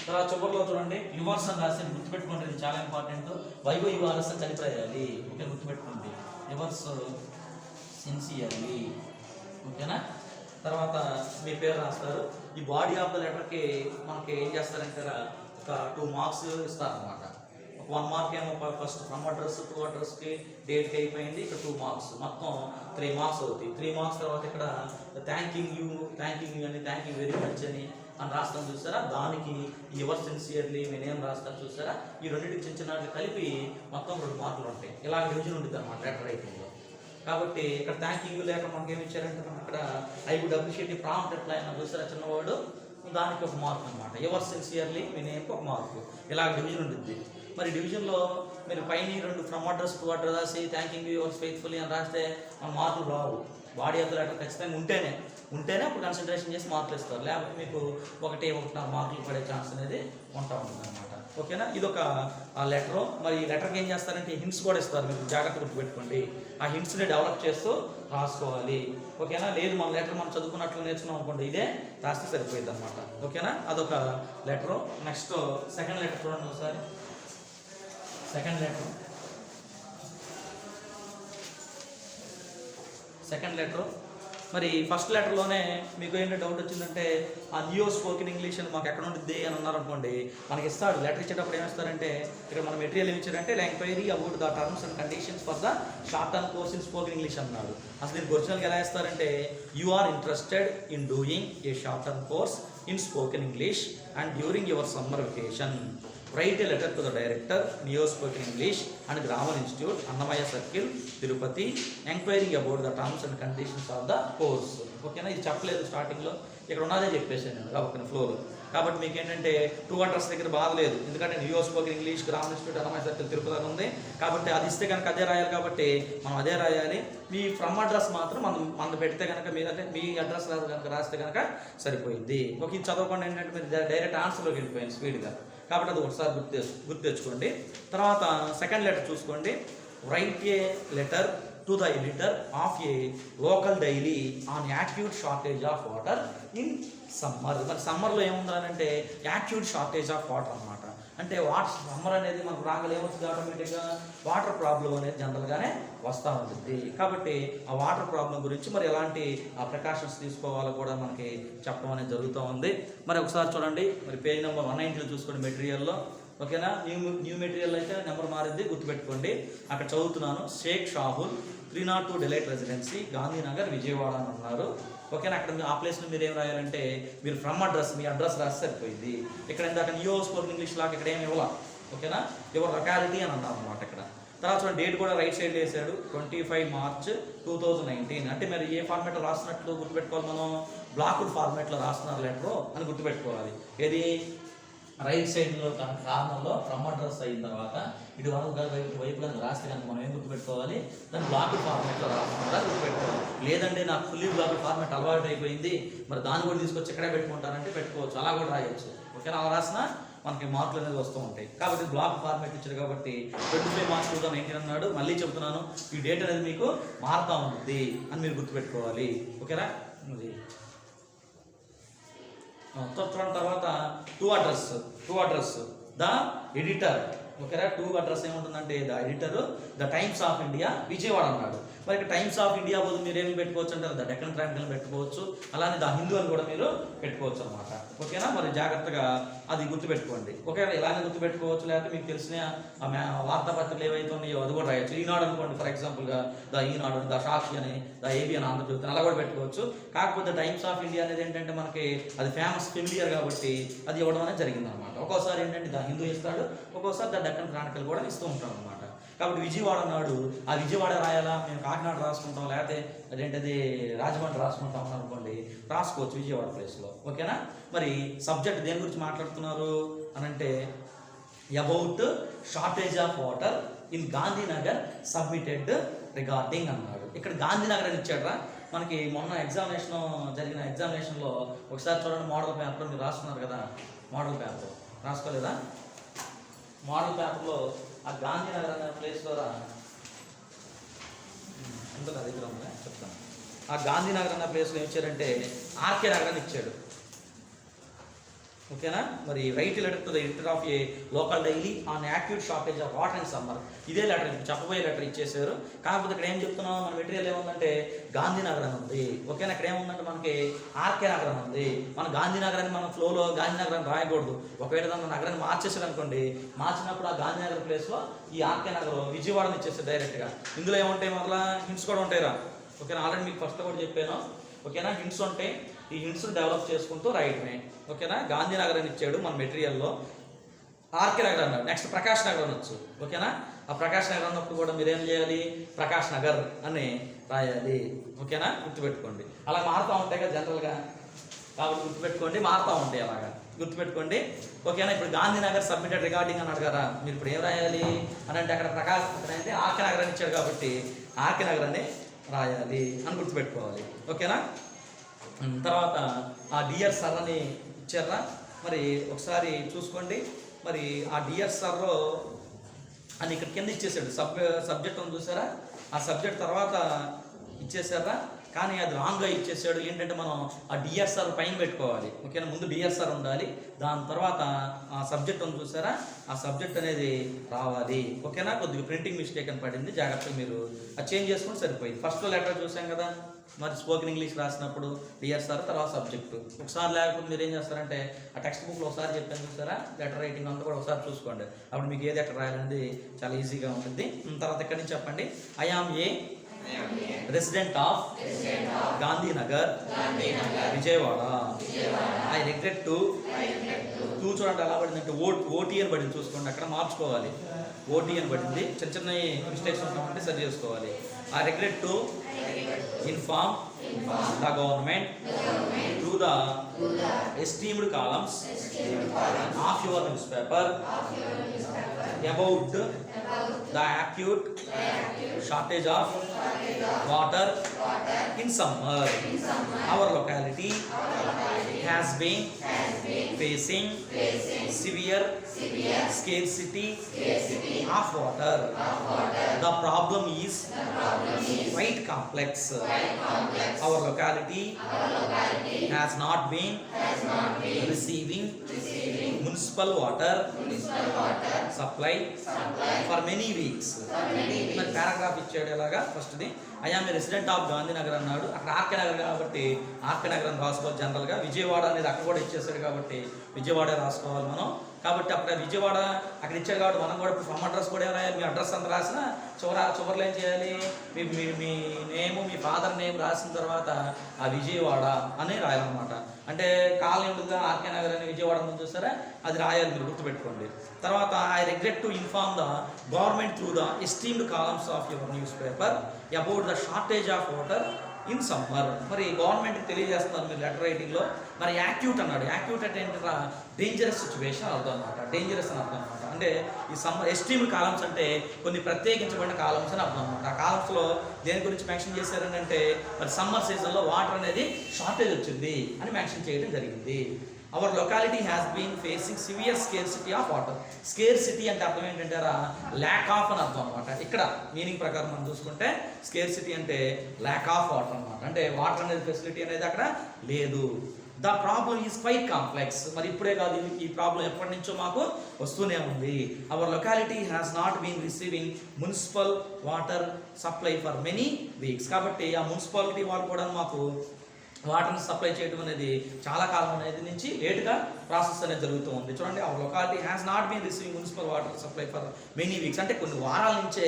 తర్వాత చివరిలో చూడండి యువర్స్ అని రాసి గుర్తుపెట్టుకోండి, ఇది చాలా ఇంపార్టెంట్. వైవో యువర్స్ అని కలిపి రాయాలి. ఓకే, గుర్తుపెట్టుకోండి యువర్స్ సిన్సియర్లీ. ఓకేనా, తర్వాత మీ పేరు రాస్తారు. ఈ బాడీ ఆఫ్ ద లెటర్కి మనకి ఏం చేస్తారంటే ఒక 2 మార్క్స్ ఇస్తారనమాట. 1 మార్క్ ఏమో ఫస్ట్ ఫ్రమ్ అడ్రస్ టు అడ్రస్కి డేట్కి అయిపోయింది. ఇక్కడ 2 మార్క్స్, మొత్తం 3 మార్క్స్ అవుతాయి. 3 మార్క్స్ తర్వాత ఇక్కడ థ్యాంకింగ్ యూ అని థ్యాంకింగ్ వెరీ మచ్ అని రాస్తాం చూసారా, దానికి యువర్ సిన్సియర్లీ మీ నేమ్ రాస్తాను చూసారా. ఈ రెండింటికి చిన్న చిన్న కలిపి మొత్తం 2 మార్కులు ఉంటాయి. ఇలా డివిజన్ ఉంటుంది అనమాట లెటర్ రైటింగ్లో. కాబట్టి ఇక్కడ థ్యాంకింగ్ యూ లేక మనకి ఏమి ఇచ్చారంటే మనం ఇక్కడ I would appreciate the prompt reply అని చూసారా చిన్నవాడు, దానికి 1 మార్క్ అనమాట. యువర్ సిన్సియర్లీ మీ నేమ్కి 1 మార్కు. ఇలా డివిజన్ ఉంటుంది. మరి డివిజన్లో మీరు పైన 2 ఫ్రమ్ అడ్రస్ టు అడ్రస్ రాసి థ్యాంకింగ్ యూ యువర్స్ ఫెయిత్ఫుల్లీ అని రాస్తే మన మార్కులు రావు. బాడీ ఆఫ్ ద లెటర్ ఖచ్చితంగా ఉంటేనే అప్పుడు కన్సన్ట్రేషన్ చేసి మార్కులు ఇస్తారు. లేకపోతే మీకు 1.5 మార్కులు పడే ఛాన్స్ అనేది ఉంటుంది అనమాట. ఓకేనా, ఇదొక లెటరు. మరి ఈ లెటర్కి ఏం చేస్తారంటే హింట్స్ కూడా ఇస్తారు, మీరు జాగ్రత్త గుర్తుపెట్టుకోండి. ఆ హింట్స్ని డెవలప్ చేస్తూ రాసుకోవాలి. ఓకేనా, లేదు మన లెటర్ మనం చదువుకున్నట్లు నేర్చుకున్నాం అనుకోండి, ఇదే రాస్తే సరిపోయింది అనమాట. ఓకేనా, అదొక లెటరు. నెక్స్ట్ సెకండ్ లెటర్ చూడండి ఒకసారి. సెకండ్ లెటర్ మరి ఫస్ట్ లెటర్లోనే మీకు ఏంటంటే డౌట్ వచ్చిందంటే ఆ న్యూ స్పోకెన్ ఇంగ్లీష్ అని మాకు ఎక్కడ ఉంటుంది అని అన్నారు అనుకోండి, మనకి ఇస్తాడు లెటర్ ఇచ్చేటప్పుడు ఏమిస్తారంటే ఇక్కడ మన మెటీరియల్ ఏమి ఇచ్చారంటే enquiry about the terms and conditions for the short term course in spoken English అన్నాడు. అసలు దీనికి ఒరిజినల్గా ఎలా ఇస్తారంటే you are interested in doing a short term course in spoken English and during your summer vacation write a letter to the director, Neo Spoken English and Grammar Institute, Annamaya Circle, Tirupati, enquiring about the terms and conditions of the course. ఓకేనా, ఇది చెప్పలేదు స్టార్టింగ్లో, ఇక్కడ ఉన్నదే చెప్పేసాను నేను కాబట్టి ఫ్లోలో. కాబట్టి మీకు ఏంటంటే 2 అడ్రస్ దగ్గర బాధ లేదు, ఎందుకంటే neo spoken English grammar institute Annamayya circle Tirupati ఉంది. కాబట్టి అది ఇస్తే కనుక అదే రాయాలి, కాబట్టి మనం అదే రాయాలి. మీ ఫ్రమ్ అడ్రస్ మాత్రం మనం పెడితే కనుక మీరంటే మీ అడ్రస్ కనుక రాస్తే కనుక సరిపోయింది. ఒక ఇది చదవకుండా ఏంటంటే మీరు డైరెక్ట్ ఆన్సర్లోకి వెళ్ళిపోయింది స్పీడ్గా. కాబట్టి అది ఒకసారి గుర్తు తెచ్చుకోండి. తర్వాత సెకండ్ లెటర్ చూసుకోండి. Right A letter to the editor of A local daily on acute shortage of water in summer. మరి సమ్మర్లో ఏముందంటే యాక్యూట్ షార్టేజ్ ఆఫ్ వాటర్ అనమాట. అంటే సమ్మర్ అనేది మనకు రాగలు ఏమవుతుంది, ఆటోమేటిక్గా వాటర్ ప్రాబ్లం అనేది జనరల్గానే వస్తూ ఉంటుంది. కాబట్టి ఆ వాటర్ ప్రాబ్లం గురించి మరి ఎలాంటి ప్రికాషన్స్ తీసుకోవాలో కూడా మనకి చెప్పడం అనేది జరుగుతూ ఉంది. మరి ఒకసారి చూడండి, మరి పేజ్ నెంబర్ 190 చూసుకోండి మెటీరియల్లో. ఓకేనా, న్యూ మెటీరియల్ అయితే నెంబర్ మారింది గుర్తుపెట్టుకోండి. అక్కడ చదువుతున్నాను, షేక్ షాహుల్ 302 డిలైట్ రెసిడెన్సీ గాంధీనగర్ విజయవాడ అని అన్నారు. ఓకేనా, అక్కడ ఆ ప్లేస్లో మీరు ఏం రాయాలంటే మీరు ఫ్రమ్ అడ్రస్ మీ అడ్రస్ రాస్తే సరిపోయింది. ఇక్కడ ఇందాక న్యూ స్పోకెన్ ఇంగ్లీష్ లాగా ఇక్కడ ఏమి ఇవ్వాల. ఓకేనా, యువర్ లొకాలిటీ అని అన్నారు అనమాట ఇక్కడ. తర్వాత చూడండి డేట్ కూడా రైట్ సైడ్ వేసాడు, 25 మార్చ్ 2019. అంటే మరి ఏ ఫార్మేట్లో రాస్తున్నట్లు గుర్తుపెట్టుకోవాలి, మనం బ్లాక్డ్ ఫార్మేట్లో రాస్తున్నారు లెటర్ అని గుర్తుపెట్టుకోవాలి. ఏది రైట్ సైడ్లో కార్నర్లో ఫ్రమ్ అడ్రస్ అయిన తర్వాత ఇటు వైపు కనుక రాస్తే కనుక మనం ఏం గుర్తుపెట్టుకోవాలి, దాన్ని బ్లాక్డ్ ఫార్మేట్లో రాస్తున్నారా గుర్తుపెట్టుకోవాలి. లేదంటే నాకు ఫుల్లీ బ్లాక్డ్ ఫార్మేట్ అలవాటు అయిపోయింది, మరి దాన్ని కూడా తీసుకొచ్చి ఎక్కడే పెట్టుకుంటారంటే పెట్టుకోవచ్చు, అలా కూడా రాయొచ్చు. ఓకేనా, అలా రాసినా మనకి మార్కులు అనేది వస్తూ ఉంటాయి. కాబట్టి బ్లాక్ ఫార్మేట్ ఇచ్చారు కాబట్టి 25 మార్చ్ 2019 అన్నాడు. మళ్ళీ చెప్తున్నాను, ఈ డేట్ అనేది మీకు మారుతూ ఉంటుంది అని మీరు గుర్తుపెట్టుకోవాలి. ఓకేనా, తర్వాత 2 అడ్రస్ ద ఎడిటర్. ఓకేనా, 2 అడ్రస్ ఏముంటుందంటే the editor the times of India Vijayawada అన్నాడు. మరి ఇక్కడ టైమ్స్ ఆఫ్ ఇండియా బదులు మీరు ఏమి పెట్టుకోవచ్చు అంటారు, ద డెక్కన్ క్రానికల్ పెట్టుకోవచ్చు, అలానే ద హిందూ అని కూడా మీరు పెట్టుకోవచ్చు అనమాట. ఓకేనా, మరి జాగ్రత్తగా అది గుర్తుపెట్టుకోండి. ఓకేనా, ఇలానే గుర్తుపెట్టుకోవచ్చు, లేకపోతే మీకు తెలిసిన వార్తాపత్రికలు ఏవైతే ఉన్నాయో అది కూడా రాయొచ్చు. ఈనాడు అనుకోండి ఫర్ ఎగ్జాంపుల్గా ద ఈనాడు, ద సాక్షి అని, ద ఏబీ అని ఆంధ్రజ్యోతి అలా కూడా పెట్టుకోవచ్చు. కాకపోతే టైమ్స్ ఆఫ్ ఇండియా అనేది ఏంటంటే మనకి అది ఫేమస్ ఫెమిలియర్ కాబట్టి అది ఇవ్వడం అనేది జరిగింది అనమాట. ఒక్కోసారి ఏంటంటే ద హిందూ ఇస్తాడు, ఒక్కోసారి ద డెక్కన్ క్రానికల్ కూడా ఇస్తూ ఉంటాం అనమాట. కాబట్టి విజయవాడ అన్నాడు, ఆ విజయవాడ రాయాలా, మేము కాకినాడ రాసుకుంటాం, లేకపోతే అదేంటది రాజమండ్రి రాసుకుంటాం అనుకోండి, రాసుకోవచ్చు విజయవాడ ప్లేస్లో. ఓకేనా, మరి సబ్జెక్ట్ దేని గురించి మాట్లాడుతున్నారు అని అంటే about shortage of water in Gandhinagar submitted regarding అన్నాడు. ఇక్కడ గాంధీనగర్ అని ఇచ్చాడ్రా. మనకి మొన్న జరిగిన ఎగ్జామినేషన్లో ఒకసారి చూడండి, మోడల్ పేపర్ మీరు రాస్తున్నారు కదా, మోడల్ పేపర్ రాసుకోలేదా? మోడల్ పేపర్లో ఆ గాంధీనగర్ అనే ప్లేస్ ద్వారా ఉంటుంది, అది దగ్గర ఉందా చెప్తాను. ఆ గాంధీనగర్ అన్న ప్లేస్లో ఏం ఇచ్చారంటే ఆర్కే నగర్ అని ఇచ్చాడు. ఓకేనా. మరి right letter to the editor of A local daily on acute shortage of water and summer. ఇదే లెటర్ చెప్పబోయే లెటర్ ఇచ్చేసారు. కాకపోతే ఇక్కడ ఏం చెప్తున్నాం, మన మెటీరియల్ ఏముందంటే గాంధీనగర్ అని ఉంది. ఓకేనా. ఇక్కడ ఏముందంటే మనకి ఆర్కే నగర్ అని ఉంది. మన గాంధీనగరాన్ని మనం ఫ్లోలో గాంధీనగరాన్ని రాయకూడదు. ఒకవేళ దాని నగరాన్ని మార్చేసాడు అనుకోండి, మార్చినప్పుడు ఆ గాంధీనగర్ ప్లేస్లో ఈ ఆర్కే నగర్ విజయవాడని ఇచ్చేస్తారు డైరెక్ట్గా. ఇందులో ఏముంటాయి, మళ్ళీ హింట్స్ కూడా ఉంటాయిరా. ఓకేనా. ఆల్రెడీ మీకు ఫస్ట్ కూడా చెప్పాను. ఓకేనా. హింట్స్ ఉంటాయి. ఈ హింట్స్ని డెవలప్ చేసుకుంటూ రాయటమే. ఓకేనా. గాంధీనగర్ అని ఇచ్చాడు మన మెటీరియల్లో, ఆర్కే నగర్ అన్నాడు. నెక్స్ట్ ప్రకాష్ నగర్ అనొచ్చు. ఓకేనా. ఆ ప్రకాష్ నగర్ అన్నప్పుడు కూడా మీరు ఏం చేయాలి, ప్రకాష్ నగర్ అని రాయాలి. ఓకేనా. గుర్తుపెట్టుకోండి. అలా మారుతూ ఉంటాయి కదా జనరల్గా, కాబట్టి గుర్తుపెట్టుకోండి. మారుతూ ఉంటాయి అలాగా, గుర్తుపెట్టుకోండి. ఓకేనా. ఇప్పుడు గాంధీనగర్ సబ్మిటెడ్ రికార్డింగ్ అన్నాడు కదా, మీరు ఇప్పుడు ఏం రాయాలి అని అంటే అక్కడ ప్రకాష్ అంటే ఆర్కే నగర్ అని ఇచ్చాడు కాబట్టి ఆర్కే నగర్ అని రాయాలి అని గుర్తుపెట్టుకోవాలి. ఓకేనా. తర్వాత ఆ డియర్ సర్ అని ఇచ్చారా, మరి ఒకసారి చూసుకోండి. మరి ఆ డియర్ సర్ అని ఇక్కడ కింద ఇచ్చేసాడు. సబ్జెక్ట్ అని చూసారా, ఆ సబ్జెక్ట్ తర్వాత ఇచ్చేసారా, కానీ అది రాంగ్గా ఇచ్చేసాడు. ఏంటంటే మనం ఆ డిఎస్ఆర్ పైన పెట్టుకోవాలి. ఓకేనా. ముందు డిఎస్ఆర్ ఉండాలి, దాని తర్వాత ఆ సబ్జెక్ట్ ఉంది చూసారా, ఆ సబ్జెక్ట్ అనేది రావాలి. ఓకేనా. కొద్దిగా ప్రింటింగ్ మిస్టేక్ అని పడింది, జాగ్రత్తగా మీరు అది చేంజ్ చేసుకుంటే సరిపోయింది. ఫస్ట్లో లెటర్ చూసాం కదా, మరి స్పోకెన్ ఇంగ్లీష్ రాసినప్పుడు డిఎస్ఆర్ తర్వాత సబ్జెక్టు. ఒకసారి లేకపోతే మీరు ఏం చేస్తారంటే ఆ టెక్స్ట్ బుక్లో ఒకసారి చెప్పాను చూసారా, లెటర్ రైటింగ్ అంతా కూడా ఒకసారి చూసుకోండి. అప్పుడు మీకు ఏది ఎక్కడ రాయాలనేది చాలా ఈజీగా ఉంటుంది. తర్వాత ఎక్కడి నుంచి చెప్పండి. I am a resident of Gandhinagar Vijayawada. I regret to చూడండి ఎలా పడిందంటే ఓటీ అని పడింది, చూసుకోండి. అక్కడ మార్చుకోవాలి. ఓటీ అని పడింది, చిన్న చిన్న మిస్టేక్స్ ఉంటామంటే సరి చేసుకోవాలి. I regret to inform the government through the esteemed columns of your newspaper about the acute shortage of water in summer. Our locality has been facing severe scarcity of water. The problem is quite complex. Our locality has not been receiving municipal water supply for many weeks. మరి paragraph ఇచ్చాడు ఎలాగా, ఫస్ట్ది I am a resident of Gandhinagar అన్నాడు. అక్కడ RK Nagar కాబట్టి RK Nagar అని రాసుకోవాలి జనరల్గా. విజయవాడ అనేది అక్కడ కూడా ఇచ్చేసాడు కాబట్టి విజయవాడ రాసుకోవాలి మనం. కాబట్టి అక్కడ విజయవాడ అక్కడ ఇచ్చాడు కాబట్టి మనం కూడా ఇప్పుడు ఫ్రమ్ అడ్రస్ కూడా రాయాలి. మీ అడ్రస్ అంతా రాసిన చివరిలో ఏం చేయాలి, మీ నేము మీ ఫాదర్ నేమ్ రాసిన తర్వాత ఆ విజయవాడ అని రాయాలన్నమాట. అంటే కాలనీ ఉంటుందా ఆర్కే నగర్ అని విజయవాడ ముందు చూస్తారా, అది రాయాలి, మీరు గుర్తుపెట్టుకోండి. తర్వాత I regret to inform the government through the esteemed columns of your news paper about the shortage of water in summer. మరి గవర్నమెంట్కి తెలియజేస్తున్నారు మీరు లెటర్ రైటింగ్లో. మరి యాక్యూట్ అన్నాడు. యాక్యూట్ అంటే ఏంటంటే డేంజరస్ సిచ్యువేషన్ అర్థం అనమాట, డేంజరస్ అని అర్థం అనమాట. అంటే ఈ సమ్మర్ ఎస్ట్రీమ్డ్ కాలమ్స్ అంటే కొన్ని ప్రత్యేకించబడిన కాలమ్స్ అని అర్థం అనమాట. ఆ కాలమ్స్లో దేని గురించి మెన్షన్ చేశారని అంటే మరి సమ్మర్ సీజన్లో వాటర్ అనేది షార్టేజ్ వచ్చింది అని మెన్షన్ చేయడం జరిగింది. Our locality has been facing severe scarcity of water. Scarcity అంటే అర్థం ఏంటంటే ల్యాక్ ఆఫ్ అని అర్థం అనమాట. ఇక్కడ మీనింగ్ ప్రకారం మనం చూసుకుంటే స్కేర్సిటీ అంటే ల్యాక్ ఆఫ్ వాటర్ అనమాట. అంటే వాటర్ అనేది ఫెసిలిటీ అనేది అక్కడ లేదు. The problem is quiet complex. మరి ఇప్పుడే కాదు, ఈ ప్రాబ్లం ఎప్పటి నుంచో మాకు వస్తూనే ఉంది. Our locality has not been receiving municipal water supply for many weeks. కాబట్టి ఆ మున్సిపాలిటీ వాళ్ళు కూడా మాకు వాటర్ని సప్లై చేయడం అనేది చాలా కాలం అనేది నుంచి లేట్గా ప్రాసెస్ అనేది జరుగుతూ ఉంది. చూడండి, our locality has not been receiving municipal water supply for many weeks. అంటే కొన్ని వారాల నుంచే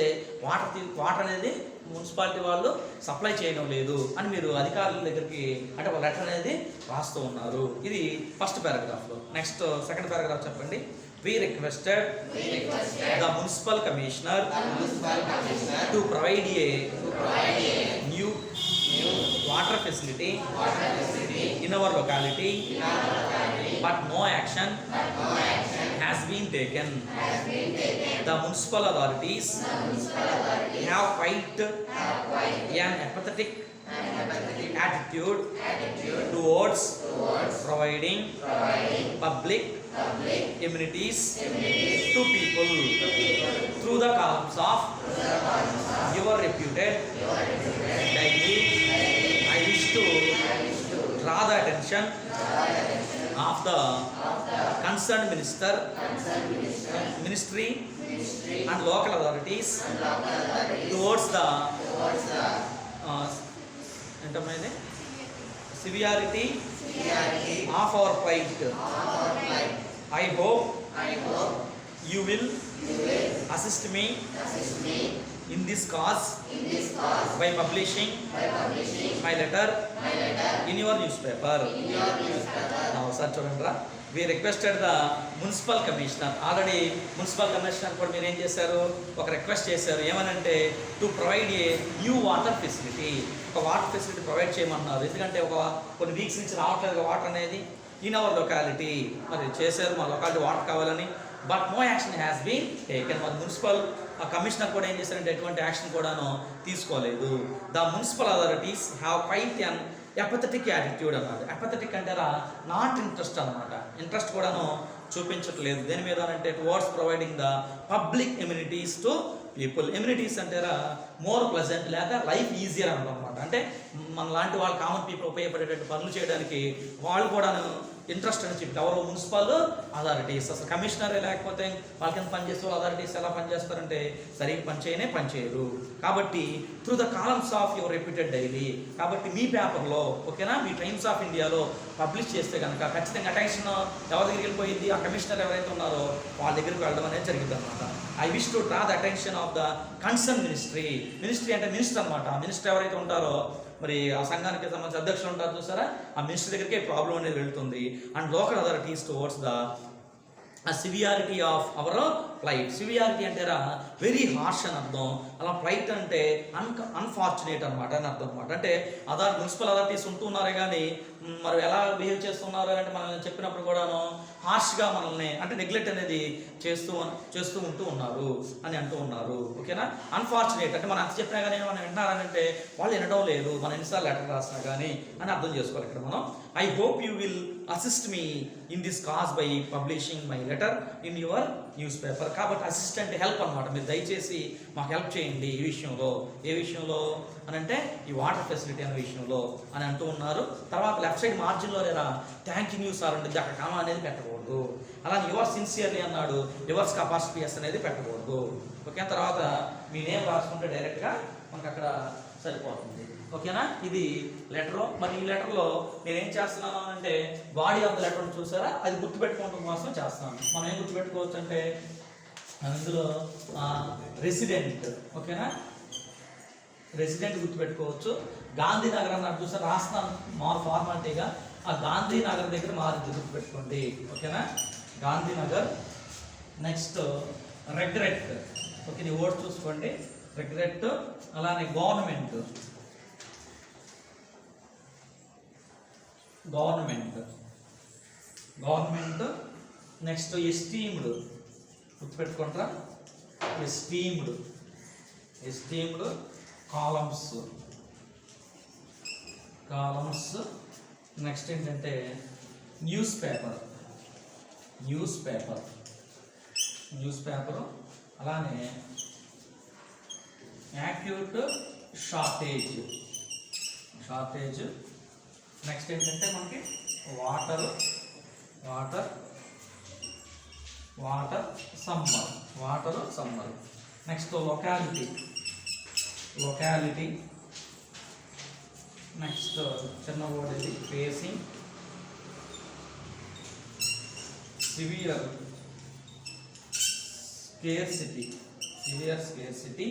వాటర్ అనేది మున్సిపాలిటీ వాళ్ళు సప్లై చేయడం లేదు అని మీరు అధికారుల దగ్గరికి అంటే ఒక లెటర్ అనేది రాస్తూ ఉన్నారు. ఇది ఫస్ట్ పారాగ్రాఫ్లో. నెక్స్ట్ సెకండ్ పారాగ్రాఫ్ చెప్పండి. We requested the municipal commissioner to provide a new water facility in our locality, but no action has been taken. The municipal authorities have quite an apathetic attitude towards providing public amenities to people through the columns of your reputed daily. I wish to draw the attention of the concerned ministry and local authorities towards the severity of our plight. I hope you will assist me in this cause by publishing my letter in your newspaper. Now, sir, చూడండిరా, we requested the municipal commissioner. Already municipal commissioner కూడా మీరు ఏం చేశారు, ఒక request చేశారు. ఏమనంటే to provide a new water facility, ఒక water facility provide చేయమన్నారు. ఎందుకంటే కొన్ని వీక్స్ నుంచి రావట్లేదు వాటర్ అనేది ఇన్ అవర్ లొకాలిటీ. మరి చేశారు, మా లొకాలిటీ వాటర్ కావాలని. But no action has been taken. మరి మున్సిపల్ కమిషనర్ కూడా ఏం చేశారంటే ఎటువంటి యాక్షన్ కూడాను తీసుకోలేదు. The municipal authorities have quite an apathetic attitude అన్నాడు. ఎపథెటిక్ అంటే నాట్ ఇంట్రెస్ట్ అనమాట. ఇంట్రెస్ట్ కూడాను చూపించట్లేదు దేని మీద అంటే towards providing the public amenities to people. Amenities అంటారా మోర్ ప్లెజెంట్ లేదా లైఫ్ ఈజియర్ అనమాట. అంటే మన లాంటి వాళ్ళు కామన్ పీపుల్ ఉపయోగపడేటట్టు పనులు చేయడానికి వాళ్ళు కూడాను ఇంట్రెస్ట్ అని చెప్పి ఎవరు మున్సిపల్ అథారిటీస్. అసలు కమిషనరే లేకపోతే వాళ్ళకి ఎంత పనిచేస్తే అథారిటీస్ ఎలా పనిచేస్తారంటే సరిగ్గా పనిచేయరు. కాబట్టి through the columns of your reputed daily, కాబట్టి మీ పేపర్లో ఓకేనా, మీ టైమ్స్ ఆఫ్ ఇండియాలో పబ్లిష్ చేస్తే కనుక ఖచ్చితంగా అటెన్షన్ ఎవరి దగ్గరికి వెళ్ళిపోయింది, ఆ కమిషనర్ ఎవరైతే ఉన్నారో వాళ్ళ దగ్గరికి వెళ్ళడం అనేది జరిగింది అనమాట. I wish to draw the attention of the concern ministry. Ministry అంటే మినిస్టర్ అనమాట. ఆ మినిస్టర్ ఎవరైతే ఉంటారో మరి ఆ సంఘానికి సంబంధించిన అధ్యక్షులు ఉంటారు చూసారా, ఆ మినిస్టర్ దగ్గరికి ప్రాబ్లం అనేది వెళ్తుంది. And local authorities towards the severity of our plight. Severity అంటే వెరీ హార్ష్ అని అర్థం. అలా ప్లైట్ అంటే అన్ఫార్చునేట్ అనమాట అని అర్థం అనమాట. అంటే మున్సిపల్ అథారిటీస్ ఉంటున్నారే కానీ మరి ఎలా బిహేవ్ చేస్తున్నారు అంటే మనం చెప్పినప్పుడు కూడాను హార్ష్గా మనల్ని అంటే నెగ్లెక్ట్ అనేది చేస్తూ ఉంటూ ఉన్నారు అని అంటూ ఉన్నారు. ఓకేనా, అన్ఫార్చునేట్ అంటే మనం అంత చెప్పినా కానీ మనం వింటున్నారంటే వాళ్ళు వినడం లేదు, మనం ఎన్నిసార్లు లెటర్ రాసినా కానీ అని అర్థం చేసుకోవాలి ఇక్కడ మనం. I hope you will assist me in this cause by publishing my letter in your news paper. కాబట్టి అసిస్టెంట్ హెల్ప్ అనమాట. మీరు దయచేసి మాకు హెల్ప్ చేయండి ఈ విషయంలో. ఏ విషయంలో అని అంటే ఈ వాటర్ ఫెసిలిటీ అనే విషయంలో అని అంటూ ఉన్నారు. తర్వాత లెఫ్ట్ సైడ్ మార్జిన్లో లేదా థ్యాంక్ యూ సార్ అంటే అక్కడ కామా అనేది పెట్టకూడదు. అలానే యువర్ సిన్సియర్లీ అన్నాడు, యువర్స్ కెపాసిటీస్ అనేది పెట్టకూడదు. ఓకే, తర్వాత మీ నేమ్ రాసుకుంటే డైరెక్ట్గా మనకు అక్కడ సరిపోతుంది. ఓకేనా, ఇది లెటరు. మరి ఈ లెటర్లో నేనేం చేస్తున్నాను అంటే బాడీ ఆఫ్ ద లెటర్ చూసారా, అది గుర్తుపెట్టుకోవడం కోసం చేస్తున్నాను. మనం ఏం గుర్తుపెట్టుకోవచ్చు అంటే అందులో రెసిడెంట్, ఓకేనా, రెసిడెంట్ గుర్తుపెట్టుకోవచ్చు. గాంధీనగర్ అన్నట్టు చూసారా రాస్తున్నాను మా ఫార్మాలిటీగా. ఆ గాంధీనగర్ దగ్గర మారింది గుర్తుపెట్టుకోండి. ఓకేనా, గాంధీనగర్. Next regret. ఓకే, నీ వర్డ్ చూసుకోండి, రెగ్రెట్. అలానే గవర్నమెంట్, గవర్నమెంట్. నెక్స్ట్ ఎస్టీమ్డ్ గుర్తుపెట్టుకుంటారా, ఎస్టీమ్డ్. కాలమ్స్. నెక్స్ట్ ఏంటంటే న్యూస్ పేపర్. అలానే యాక్యూట్ షార్టేజ్. నెక్స్ట్ ఏంటంటే మనకి water summer. Next locality. Next చిన్న వర్డ్ ఇది facing. Severe scarcity.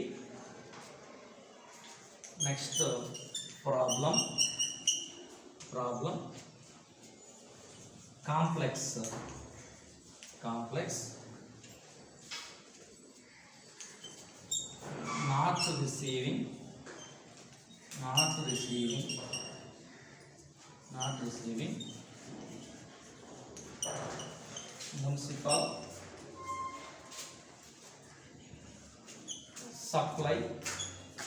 Next problem. Complex. Not receiving. Municipal supply.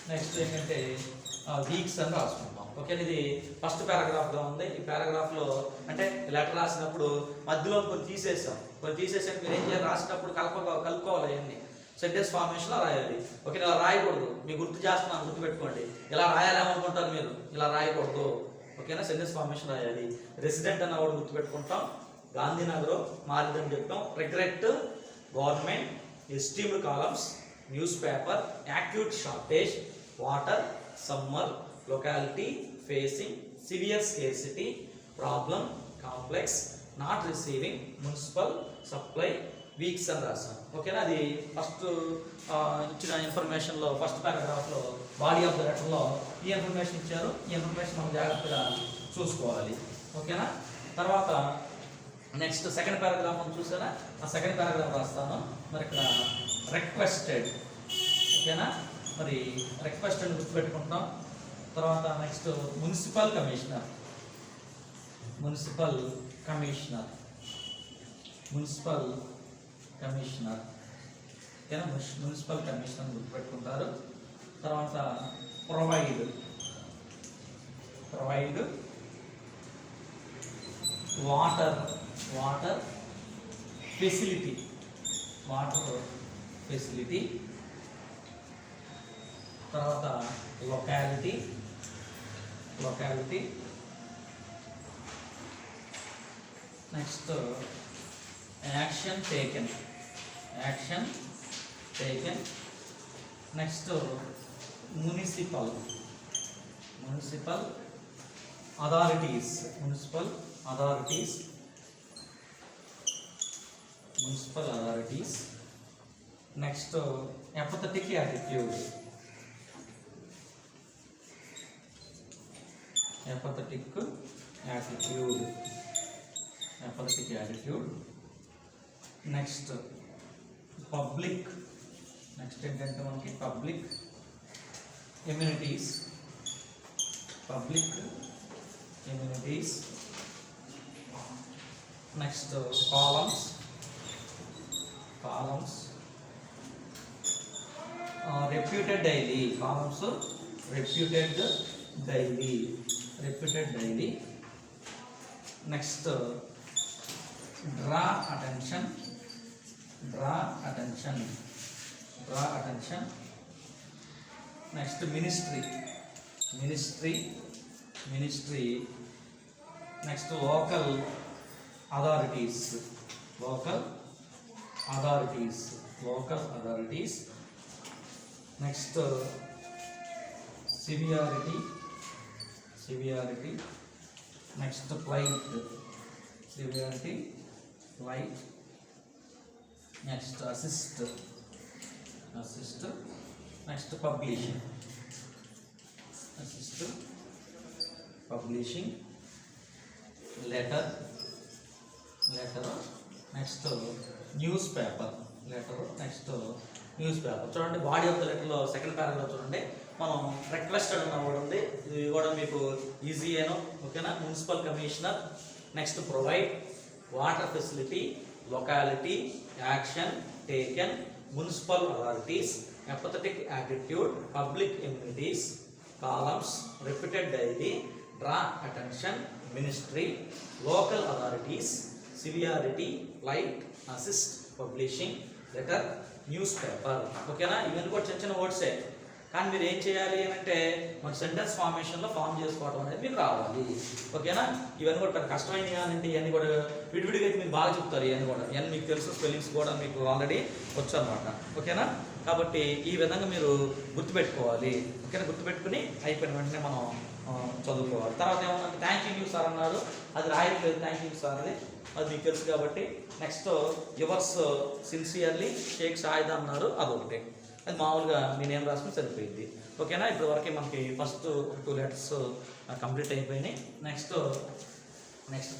Next ఏంటంటే వీక్స్ అని రాసుకుంటాం. ఓకే, ఇది ఫస్ట్ పారాగ్రాఫ్గా ఉంది. ఈ పారాగ్రాఫ్లో అంటే లెటర్ రాసినప్పుడు మధ్యలో కొన్ని తీసేసాం. మీరు ఏం చేయాలి, రాసినప్పుడు కలుపుకోవాలి అవన్నీ. సెంటెన్స్ ఫార్మేషన్లో రాయాలి. ఓకే, ఇలా రాయకూడదు. మీకు గుర్తు చేస్తున్నాను, గుర్తుపెట్టుకోండి. ఇలా రాయాలేమనుకుంటారు మీరు, ఇలా రాయకూడదు. ఓకేనా, సెంటెన్స్ ఫార్మేషన్ రాయాలి. రెసిడెంట్ అన్న వాడు గుర్తుపెట్టుకుంటాం. గాంధీనగర్ మారిందని చెప్పాం. Regret government esteemed columns news paper acute shortage water summer locality facing severe scarcity problem complex not receiving municipal supply weeks అని రాశాను. ఓకేనా, అది ఫస్ట్ ఇచ్చిన ఇన్ఫర్మేషన్లో ఫస్ట్ పారాగ్రాఫ్లో బాడీ ఆఫ్ ద లెటర్లో ఈ ఇన్ఫర్మేషన్ ఇచ్చారు. ఈ ఇన్ఫర్మేషన్ మనం జాగ్రత్తగా చూసుకోవాలి. ఓకేనా, తర్వాత నెక్స్ట్ సెకండ్ పారాగ్రాఫ్ మనం చూసారా, ఆ సెకండ్ పారాగ్రాఫ్ రాస్తాను. మరి ఇక్కడ రిక్వెస్టెడ్. ఓకేనా, మరి రిక్వెస్ట్ అని గుర్తుపెట్టుకుంటాం. తర్వాత next municipal commissioner. Municipal commissioner ఓకేనా, మున్సిపల్ కమిషనర్ గుర్తుపెట్టుకుంటారు. తర్వాత ప్రొవైడ్ వాటర్ ఫెసిలిటీ. తర్వాత locality. Next action taken. Next municipal authorities. Next apathetic attitude. Next public. Next ఏంటంటే మనకి public amenities. Next columns. Reputed daily. Next draw attention. Next ministry. Next local authorities. Next severity. Next plight. Next assist. Next publishing. Letter. Next news paper. చూడండి, body of the లెటర్లో second paragraph చూడండి. మనం requested అన్న కూడా ఉంది. ఇది కూడా మీకు ఈజీ ఏనో. ఓకేనా, municipal commissioner. Next provide water facility locality action taken municipal authorities apathetic attitude public amenities columns repeated daily draw attention ministry local authorities severity plight assist publishing letter news paper. ఓకేనా, ఇవన్నీ కూడా చిన్న చిన్న వర్డ్సే, కానీ మీరు ఏం చేయాలి అంటే మన సెంటెన్స్ ఫార్మేషన్లో ఫామ్ చేసుకోవడం అనేది మీకు రావాలి. ఓకేనా, ఇవన్నీ కూడా పెద్ద కష్టమైనవి కానంటే ఇవన్నీ కూడా విడివిడిగా అయితే మీరు బాగా చెప్తారు. ఇవన్నీ మీకు తెలుసు, స్పెల్లింగ్స్ కూడా మీకు ఆల్రెడీ వచ్చు అనమాట. ఓకేనా, కాబట్టి ఈ విధంగా మీరు గుర్తుపెట్టుకోవాలి. ఓకేనా, గుర్తుపెట్టుకుని అయిపోయిన వెంటనే మనం చదువుకోవాలి. తర్వాత ఏమన్నా థ్యాంక్ యూ సార్ అన్నారు, అది రాయట్లేదు. థ్యాంక్ యూ సార్ అది మీకు తెలుసు కాబట్టి. Next yours sincerely Sheikh Shahid అన్నారు, అదొకటి. అది మామూలుగా మీ నేమ్ రాసుకుని సరిపోయింది. ఓకేనా, ఇప్పుడు వరకు మనకి ఫస్ట్ 2 లెటర్స్ కంప్లీట్ అయిపోయినాయి. నెక్స్ట్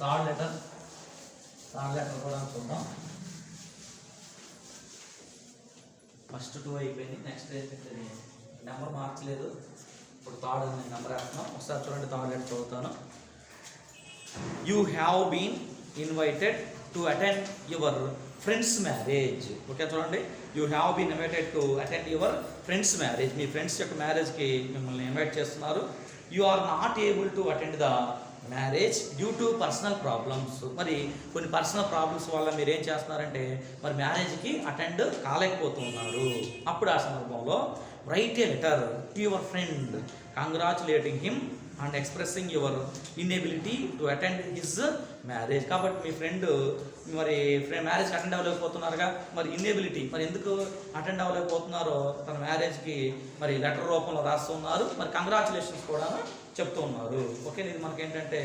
థర్డ్ లెటర్ కూడా చూద్దాం. ఫస్ట్ 2 అయిపోయింది. నెక్స్ట్ ఏంటంటే నెంబర్ మార్చలేదు, ఇప్పుడు థర్డ్ అనే నెంబర్ వేస్తున్నాం. ఒకసారి చూడండి, థర్డ్ లెటర్ చదువుతాను. You have been invited to attend your friends marriage. Okay, చూడండి, you have been invited to attend your friends marriage. మీ ఫ్రెండ్స్ యొక్క మ్యారేజ్కి మిమ్మల్ని ఇన్వైట్ చేస్తున్నారు. You are not able to attend the marriage due to personal problems. మరి కొన్ని personal problems వల్ల మీరు ఏం చేస్తున్నారంటే మరి మ్యారేజ్కి అటెండ్ కాలేకపోతున్నారు. అప్పుడు ఆ సందర్భంలో right A letter to your friend congratulating him and expressing your inability to attend his marriage. కాబట్టి మీ ఫ్రెండ్ మరి మ్యారేజ్కి అటెండ్ అవ్వలేకపోతున్నారుగా, మరి ఇన్ఎబిలిటీ మరి ఎందుకు అటెండ్ అవ్వలేకపోతున్నారో తన మ్యారేజ్కి మరి లెటర్ రూపంలో రాస్తున్నారు, మరి కంగ్రాచులేషన్స్ కూడా చెప్తూ ఉన్నారు. ఓకే, ఇది మనకి ఏంటంటే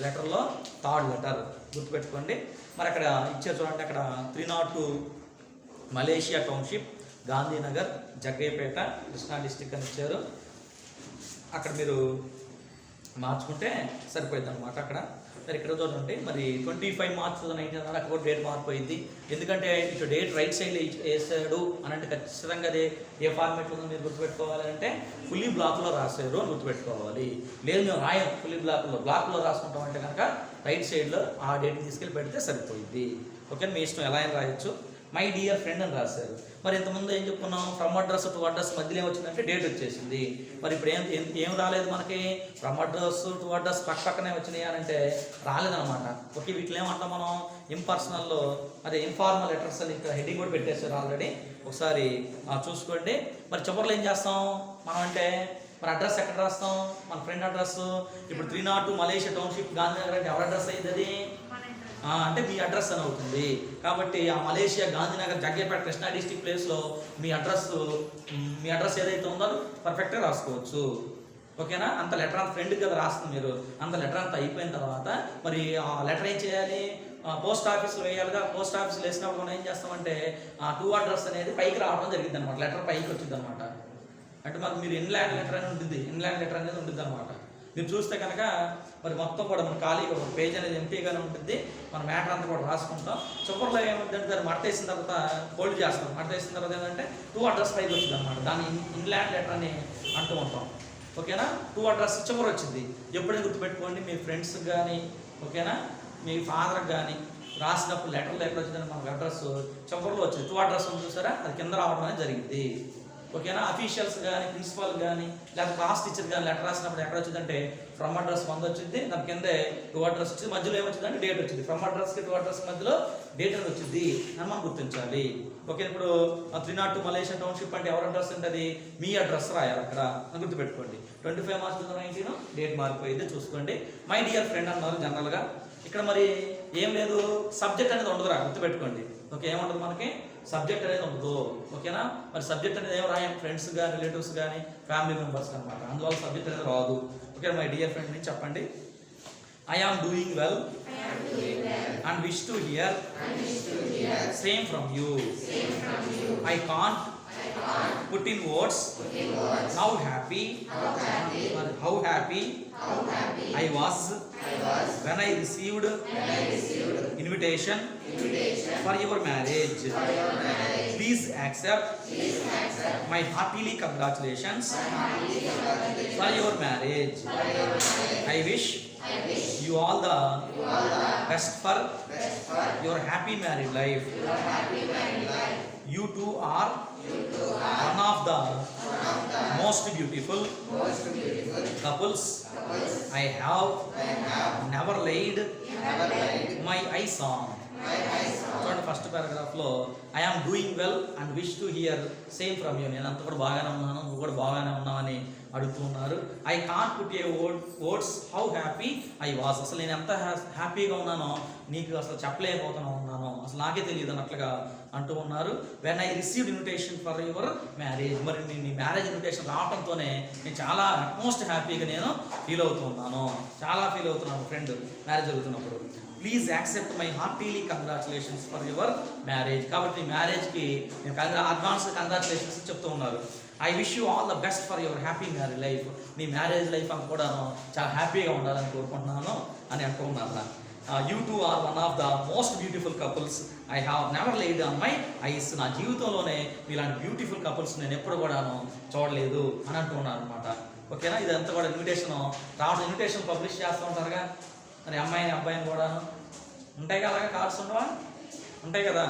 లెటర్లో థర్డ్ లెటర్ గుర్తుపెట్టుకోండి. మరి అక్కడ ఇచ్చారు చూడండి, అక్కడ 302 Malaysia township, Gandhinagar, Jaggayyapeta, Krishna district అని ఇచ్చారు. అక్కడ మీరు మార్చుకుంటే సరిపోయింది అనమాట. అక్కడ మరి ఇక్కడ చూడండి, మరి 25 మార్చ్ 2019 అన్నారు, అక్కడ కూడా డేట్ మారిపోయింది. ఎందుకంటే ఇటు డేట్ రైట్ సైడ్లో వేసాడు అని అంటే ఖచ్చితంగా అదే ఏ ఫార్మేట్లో ఉందో మీరు గుర్తుపెట్టుకోవాలి అంటే ఫుల్లీ బ్లాక్లో రాశారు అని గుర్తుపెట్టుకోవాలి. లేదు మేము రాయం ఫుల్లీ బ్లాక్లో రాసుకుంటాం అంటే కనుక రైట్ సైడ్లో ఆ డేట్ని తీసుకెళ్ళి పెడితే సరిపోయింది. ఓకే, మీ ఇష్టం ఎలా అయినా రాయొచ్చు. మై డియర్ ఫ్రెండ్ అని రాశారు. మరి ఇంతకుముందు ఏం చెప్పుకున్నాం, ఫ్రమ్ అడ్రస్ టు అడ్రస్ మధ్యలో ఏమొచ్చిందంటే డేట్ వచ్చేసింది. మరి ఇప్పుడు ఏం రాలేదు మనకి, ఫ్రమ్ అడ్రస్ టు అడ్రస్ పక్కనే వచ్చినాయి అని అంటే రాలేదన్నమాట. ఓకే, వీటిలో ఏమంటాం మనం ఇంపర్సనల్లో అదే ఇన్ఫార్మల్ లెటర్స్ అని ఇక్కడ హెడ్డింగ్ కూడా పెట్టేశారు ఆల్రెడీ, ఒకసారి చూసుకోండి. మరి చివరిలో ఏం చేస్తాం మనం అంటే మరి అడ్రస్ ఎక్కడ రాస్తాం, మన ఫ్రెండ్ అడ్రస్ ఇప్పుడు 302 మలేషియా టౌన్షిప్, గాంధీనగర్ అంటే ఎవరి అడ్రస్ అయింది అది అంటే మీ అడ్రస్ అని అవుతుంది. కాబట్టి ఆ మలేషియా, గాంధీనగర్, జగ్గయ్యపేట, కృష్ణా డిస్టిక్ ప్లేస్లో మీ అడ్రస్ ఏదైతే ఉందో పర్ఫెక్ట్గా రాసుకోవచ్చు. ఓకేనా, అంత లెటర్ అంత ఫ్రెండ్కి కదా రాస్తుంది మీరు, అంత లెటర్ అంతా అయిపోయిన తర్వాత మరి ఆ లెటర్ ఏం చేయాలి, పోస్ట్ ఆఫీస్లో వేయాలిగా. పోస్ట్ ఆఫీస్లో వేసినప్పుడు మనం ఏం చేస్తామంటే ఆ 2 అడ్రస్ అనేది పైకి రావడం జరిగింది అనమాట, లెటర్ పైకి వచ్చింది అనమాట. అంటే మాకు మీరు ఇన్లాండ్ లెటర్ అని ఉంటుంది, ఇన్లాండ్ లెటర్ అనేది ఉంటుంది అనమాట. మీరు చూస్తే కనుక మరి మొత్తం కూడా మన ఖాళీగా ఒక పేజ్ అనేది ఎంటీగానే ఉంటుంది, మన మ్యాటర్ అంతా కూడా రాసుకుంటాం. చివరిలో ఏముందంటే దాన్ని మడతేసిన తర్వాత ఫోల్డ్ చేస్తాం, మడతేసిన తర్వాత ఏంటంటే 2 అడ్రస్ పైకి వచ్చింది అనమాట, దాన్ని ఇన్లాండ్ లెటర్ అని అంటూ ఉంటాం. ఓకేనా, 2 అడ్రస్ చివరి వచ్చింది. ఎప్పుడైనా గుర్తుపెట్టుకోండి, మీ ఫ్రెండ్స్కి కానీ ఓకేనా మీ ఫాదర్కి కానీ రాసినప్పుడు లెటర్లో ఎక్కడ వచ్చిందని మనకు అడ్రస్ చివరిలో వచ్చింది. 2 అడ్రస్ ఉంది చూసారా, అది కింద రావడం అనేది జరిగింది. ఓకేనా, అఫీషియల్స్ కానీ ప్రిన్సిపాల్ కానీ లేకపోతే క్లాస్ టీచర్ కానీ లెటర్ రాసినప్పుడు ఎక్కడ వచ్చిందంటే ఫ్రమ్ అడ్రస్ 100 వచ్చింది, దాని కింద 2 అడ్రస్ వచ్చింది, మధ్యలో ఏమొచ్చిందంటే డేట్ వచ్చింది. ఫ్రమ్ అడ్రస్కి 2 అడ్రస్ మధ్యలో డేట్ అనేది వచ్చింది అని మనం గుర్తించాలి. ఓకే, ఇప్పుడు 302 మలేషియా టౌన్షిప్ అంటే ఎవరి అడ్రస్ అంటే అది మీ అడ్రస్ రాయాలి అక్కడ అని గుర్తుపెట్టుకోండి. 25 మార్చ్ 2019 డేట్ మారిపోయింది చూసుకోండి. మై డియర్ ఫ్రెండ్ అన్నారు జనరల్గా. ఇక్కడ మరి ఏం లేదు, సబ్జెక్ట్ అనేది ఉండదురా గుర్తుపెట్టుకోండి. ఓకే, ఏముండదు మనకి సబ్జెక్ట్ అనేది ఉండదు. ఓకేనా, మరి సబ్జెక్ట్ అనేది ఏం రాయం, ఫ్రెండ్స్ కానీ రిలేటివ్స్ కానీ ఫ్యామిలీ మెంబర్స్ అనమాట, అందువల్ల సబ్జెక్ట్ అనేది రాదు. ఓకే, మై డియర్ ఫ్రెండ్ నుంచి చెప్పండి, I am doing well and wish to hear same from you. I can't put in words how happy I was when I received invitation for your marriage. Please accept my heartily congratulations for your marriage. I wish you all the best for your happy married life. You two are one of the most beautiful couples I have never laid my eyes on. చూడండి, first పారాగ్రాఫ్లో I am doing well and wish to hear same from you. నేను అంత కూడా బాగానే ఉన్నాను, నువ్వు కూడా బాగానే ఉన్నావని అడుగుతున్నారు. I can't put a words how happy I was. అసలు నేను ఎంత హ్యాపీగా ఉన్నానో నీకు అసలు చెప్పలేకపోతున్నాను, అసలు నాకే తెలియదు అన్నట్లుగా అంటూ ఉన్నారు. When I received invitation for your marriage. మరి నీ మ్యారేజ్ ఇన్విటేషన్ రావడంతోనే నేను చాలా అట్మోస్ట్ హ్యాపీగా నేను ఫీల్ అవుతున్నాను, చాలా ఫీల్ అవుతున్నాను ఫ్రెండ్ మ్యారేజ్ జరుగుతున్నప్పుడు. Please accept my heartily congratulations for your marriage. కాబట్టి మ్యారేజ్కి నేను అడ్వాన్స్ కంగ్రాచులేషన్స్ చెప్తూ ఉన్నారు. I wish you all the best for your happy marriage life. నీ మ్యారేజ్ లైఫ్ అంతా కూడా చాలా హ్యాపీగా ఉండాలని కోరుకుంటున్నాను అని అంటూ ఉన్నారు. You two are one of the most beautiful couples I have never laid on my eyes. నా జీవితంలోనే ఇలాంటి బ్యూటిఫుల్ కపుల్స్ నేను ఎప్పుడు కూడాను చూడలేదు అని అంటూ ఉన్నారు అనమాట. ఓకేనా, ఇదంతా కూడా ఇన్విటేషన్ రావడం, ఇన్విటేషన్ పబ్లిష్ చేస్తూ ఉంటారుగా, మరి అమ్మాయిని అబ్బాయిని కూడా ఉంటాయి కదా, అలాగే కార్డ్స్ ఉండవా, ఉంటాయి కదా,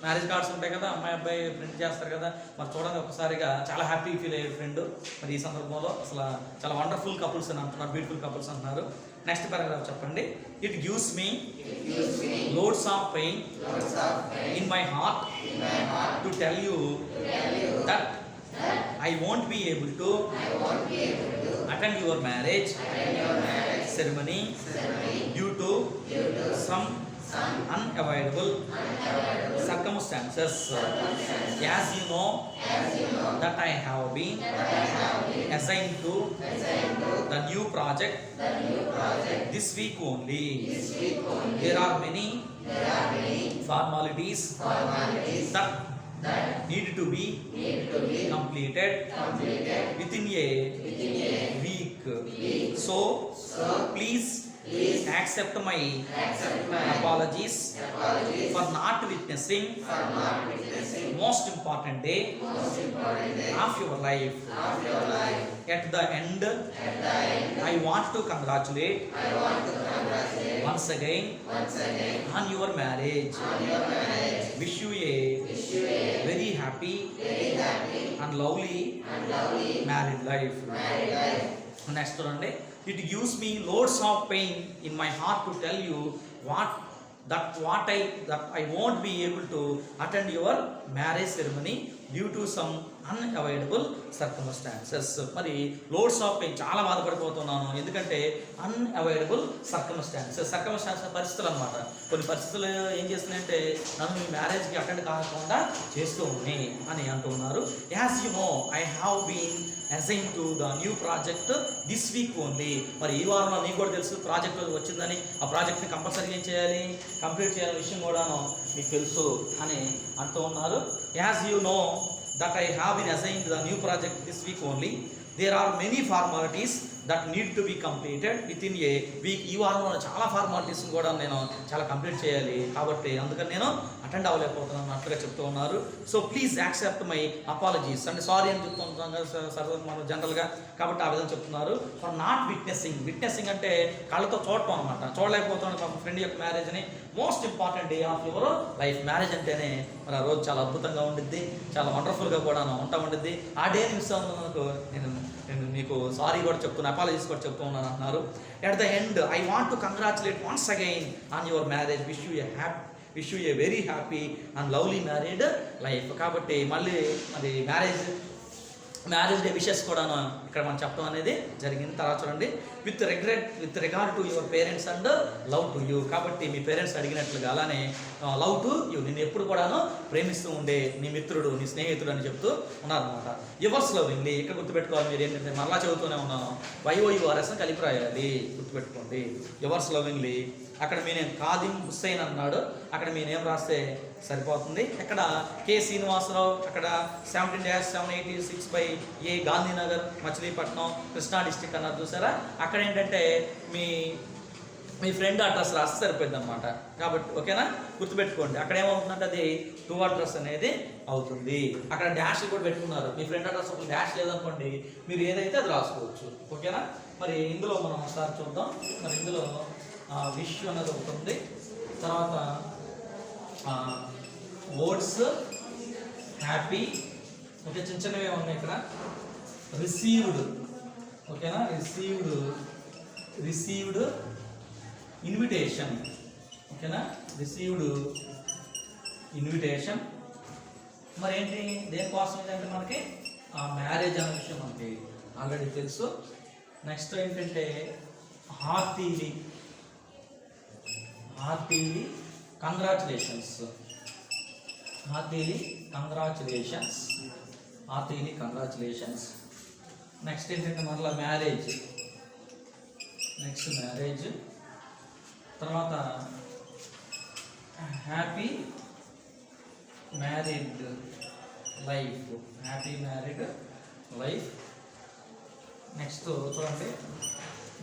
మ్యారేజ్ కార్డ్స్ ఉంటాయి కదా, అమ్మాయి అబ్బాయి ప్రింట్ చేస్తారు కదా. మరి చూడండి ఒకసారిగా చాలా హ్యాపీ ఫీల్ అయ్యే ఫ్రెండ్. మరి ఈ సందర్భంలో అసలు చాలా వండర్ఫుల్ కపుల్స్ అని అంటున్నారు, బ్యూటిఫుల్ కపుల్స్ అంటున్నారు. నెక్స్ట్ పారాగ్రాఫ్ చెప్పండి. It gives me loads of pain in my heart to tell you that I won't be able to attend your marriage ceremony due to some unavoidable circumstances. As you know that I have been assigned to the new project this week only. There are many formalities that need to be completed within a week. So please accept my apologies for not witnessing most important day of your life. At the end, I want to congratulate once again on your marriage. Wish you a very happy and lovely married life. Next one, it gives me loads of pain in my heart to tell you that I won't be able to attend your marriage ceremony due to some unavoidable circumstances. మరి loads of pain చాలా బాధపడిపోతున్నాను, ఎందుకంటే unavoidable circumstances పరిస్థితులు అనమాట. కొన్ని పరిస్థితులు ఏం చేస్తున్నాయంటే నన్ను మీ మ్యారేజ్కి అటెండ్ కాకుండా చేస్తూ ఉన్నాయి అని అంటూ ఉన్నారు. As you know I have been assign to the new project this week only. మరి ఈ వారంలో నీకు కూడా తెలుసు ప్రాజెక్ట్ వచ్చిందని, ఆ ప్రాజెక్ట్ని కంపల్సరీ ఏం చేయాలి, కంప్లీట్ చేయాలనే విషయం కూడాను మీకు తెలుసు అని అంటూ ఉన్నారు. As you know that I have been assigned the new project this week only. There are many formalities that need to be completed within a week. ఈ వారంలో చాలా ఫార్మాలిటీస్ కూడా నేను చాలా కంప్లీట్ చేయాలి, కాబట్టి అందుకని నేను అటెండ్ అవ్వలేకపోతున్నాను అన్నట్లుగా చెప్తూ ఉన్నారు. So please accept my apologies అంటే సారీ అని చెప్తూ ఉంటాం కదా సర్వ మనం జనరల్గా, కాబట్టి ఆ విధంగా చెప్తున్నారు. ఫర్ నాట్ విట్నెసింగ్ అంటే కళ్ళతో చూడటం అనమాట. చూడలేకపోతున్నాను మా ఫ్రెండ్ యొక్క మ్యారేజ్ని. Most important day of your life. Marriage అంటేనే మరి ఆ రోజు చాలా అద్భుతంగా ఉండిద్ది, చాలా వండర్ఫుల్గా కూడా ఉంటా ఉండిద్ది. ఆ డేని మిస్ అవుతున్నందుకు నేను మీకు సారీ కూడా చెప్తున్నాను, అపాలజీస్ కూడా చెప్తూ ఉన్నాను అంటున్నారు. At the end I want to congratulate once again on your marriage. Wish you a very happy and lovely married life. కాబట్టి మళ్ళీ అది మ్యారేజ్ డే విషెస్ కూడా ఇక్కడ మనం చెప్పడం అనేది జరిగింది. తర్వాత చూడండి, with regard to your parents and love to you. కాబట్టి మీ పేరెంట్స్ అడిగినట్లుగా అలానే లవ్ టు యూ, నేను ఎప్పుడు కూడాను ప్రేమిస్తూ ఉండే నీ మిత్రుడు, నీ స్నేహితుడు అని చెప్తూ ఉన్నారనమాట. యువర్స్ లవింగ్లీ ఇక్కడ గుర్తుపెట్టుకోవాలి మీరు ఏంటంటే మరలా చదువుతూనే ఉన్నాను, YOURS అని కలిపి రాయాలి, గుర్తుపెట్టుకోండి. Yours lovingly. అక్కడ మీ నేమ్ కాదిం హుస్సేన్ అన్నాడు, అక్కడ మీ నేమ్ రాస్తే సరిపోతుంది. ఇక్కడ K శ్రీనివాసరావు, అక్కడ 17-786/A గాంధీనగర్ మచిలీపట్నం కృష్ణా డిస్టిక్ అన్నారు చూసారా. అక్కడ ఏంటంటే మీ ఫ్రెండ్ అడ్రస్ రాస్తే సరిపోయింది అనమాట. కాబట్టి ఓకేనా, గుర్తుపెట్టుకోండి. అక్కడ ఏమవుతుందంటే అది 2 అడ్రస్ అనేది అవుతుంది. అక్కడ డాష్ కూడా పెట్టుకున్నారు. మీ ఫ్రెండ్ అడ్రస్ ఒక డాష్ లేదనుకోండి, మీరు ఏదైతే అది రాసుకోవచ్చు. ఓకేనా. మరి ఇందులో మనం ఒకసారి చూద్దాం. మరి ఇందులో విష్ అనేది ఒకటి ఉంది, తర్వాత వర్డ్స్ హ్యాపీ, ఓకే, చిన్న చిన్నవి ఉన్నాయి ఇక్కడ. రిసీవ్డ్, ఓకేనా, రిసీవ్డ్ ఇన్విటేషన్, ఓకేనా, రిసీవ్డ్ ఇన్విటేషన్. మరి ఏంటి దేనికోసం ఏంటంటే మనకి మ్యారేజ్ అనే విషయం మనకి ఆల్రెడీ తెలుసు. నెక్స్ట్ ఏంటంటే హార్టీలీ కంగ్రాచులేషన్స్, కంగ్రాచులేషన్స్. నెక్స్ట్ ఏంటంటే మరలా మ్యారేజ్, తర్వాత హ్యాపీ మ్యారీడ్ లైఫ్. నెక్స్ట్ చూడండి,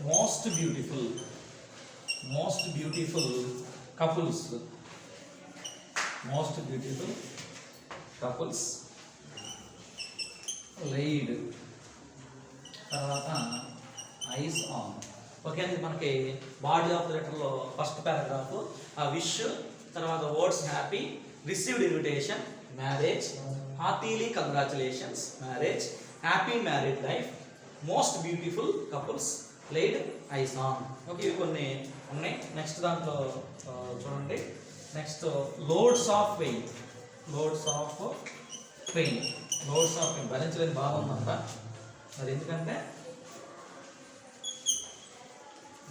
మోస్ట్ బ్యూటిఫుల్ కపుల్స్, lead, తర్వాత ఐస్ ఆన్. ఓకే, ఇది మనకి బాడీ ఆఫ్ ద లెటర్లో ఫస్ట్ పారాగ్రాఫ్. ఆ విష్, తర్వాత words happy, received invitation, marriage, heartily congratulations, marriage, happy married life, most beautiful couples, laid eyes on. Okay, ఇవి కొన్ని ఉన్నాయి. Next దాంట్లో చూడండి, నెక్స్ట్ లోడ్స్ ఆఫ్ పెయిన్ భరించలేని బాధ ఉందంట. మరి ఎందుకంటే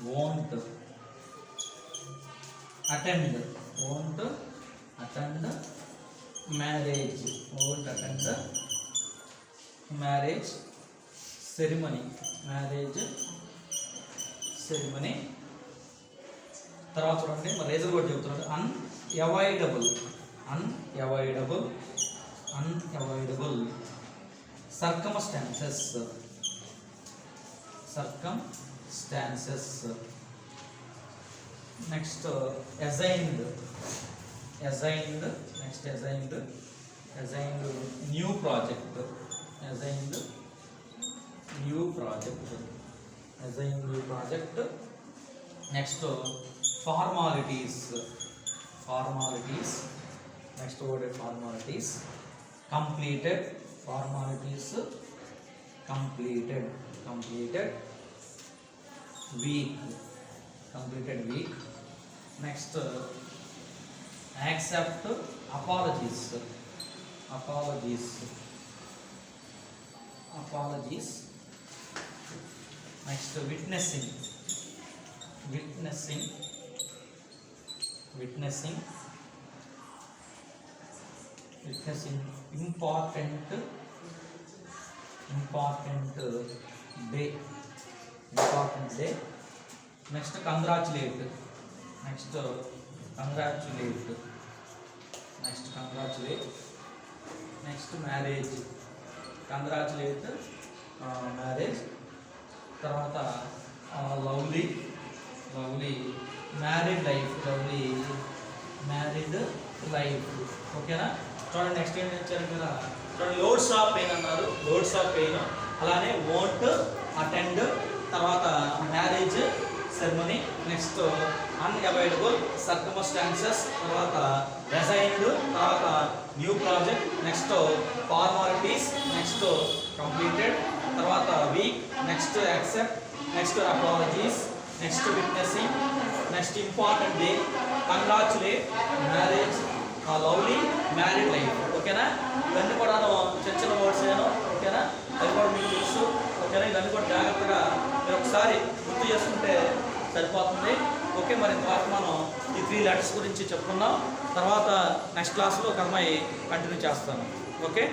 won't attend marriage, won't attend marriage ceremony, తర్వాత చూడండి మరి రీజన్ కూడా చెప్తున్నాడు. Unavoidable circumstances, next assigned new project, next formalities, next word formalities, completed week, next accept apologies, next witnessing important day, next congratulate, next marriage, marriage, తర్వాత lovely married life, ఓకేనా. చూడండి next ఏం ఇచ్చారు కదా, చూడండి లోడ్స్ ఆఫ్ పెయిన్ అన్నారు, అలానే won't attend, తర్వాత marriage ceremony, next unavoidable circumstances, తర్వాత రిజైన్డ్, తర్వాత new project, next formalities, next completed, తర్వాత week, next accept, next apologies, next witnessing, next important day, congratulate, marriage, lovely, married life, ఓకేనా. ఇవన్నీ కూడా చిన్న వర్డ్స్ ఏను, ఓకేనా, అది కూడా మీకు తెలుసు, ఓకేనా. ఇవన్నీ కూడా జాగ్రత్తగా మీరు ఒకసారి గుర్తు చేసుకుంటే సరిపోతుంది, ఓకే. మరి ఇంతవరకు మనం ఈ 3 లెటర్స్ గురించి చెప్పుకున్నాం. తర్వాత నెక్స్ట్ క్లాస్లో ఒక అమ్మాయి కంటిన్యూ చేస్తాను, ఓకే.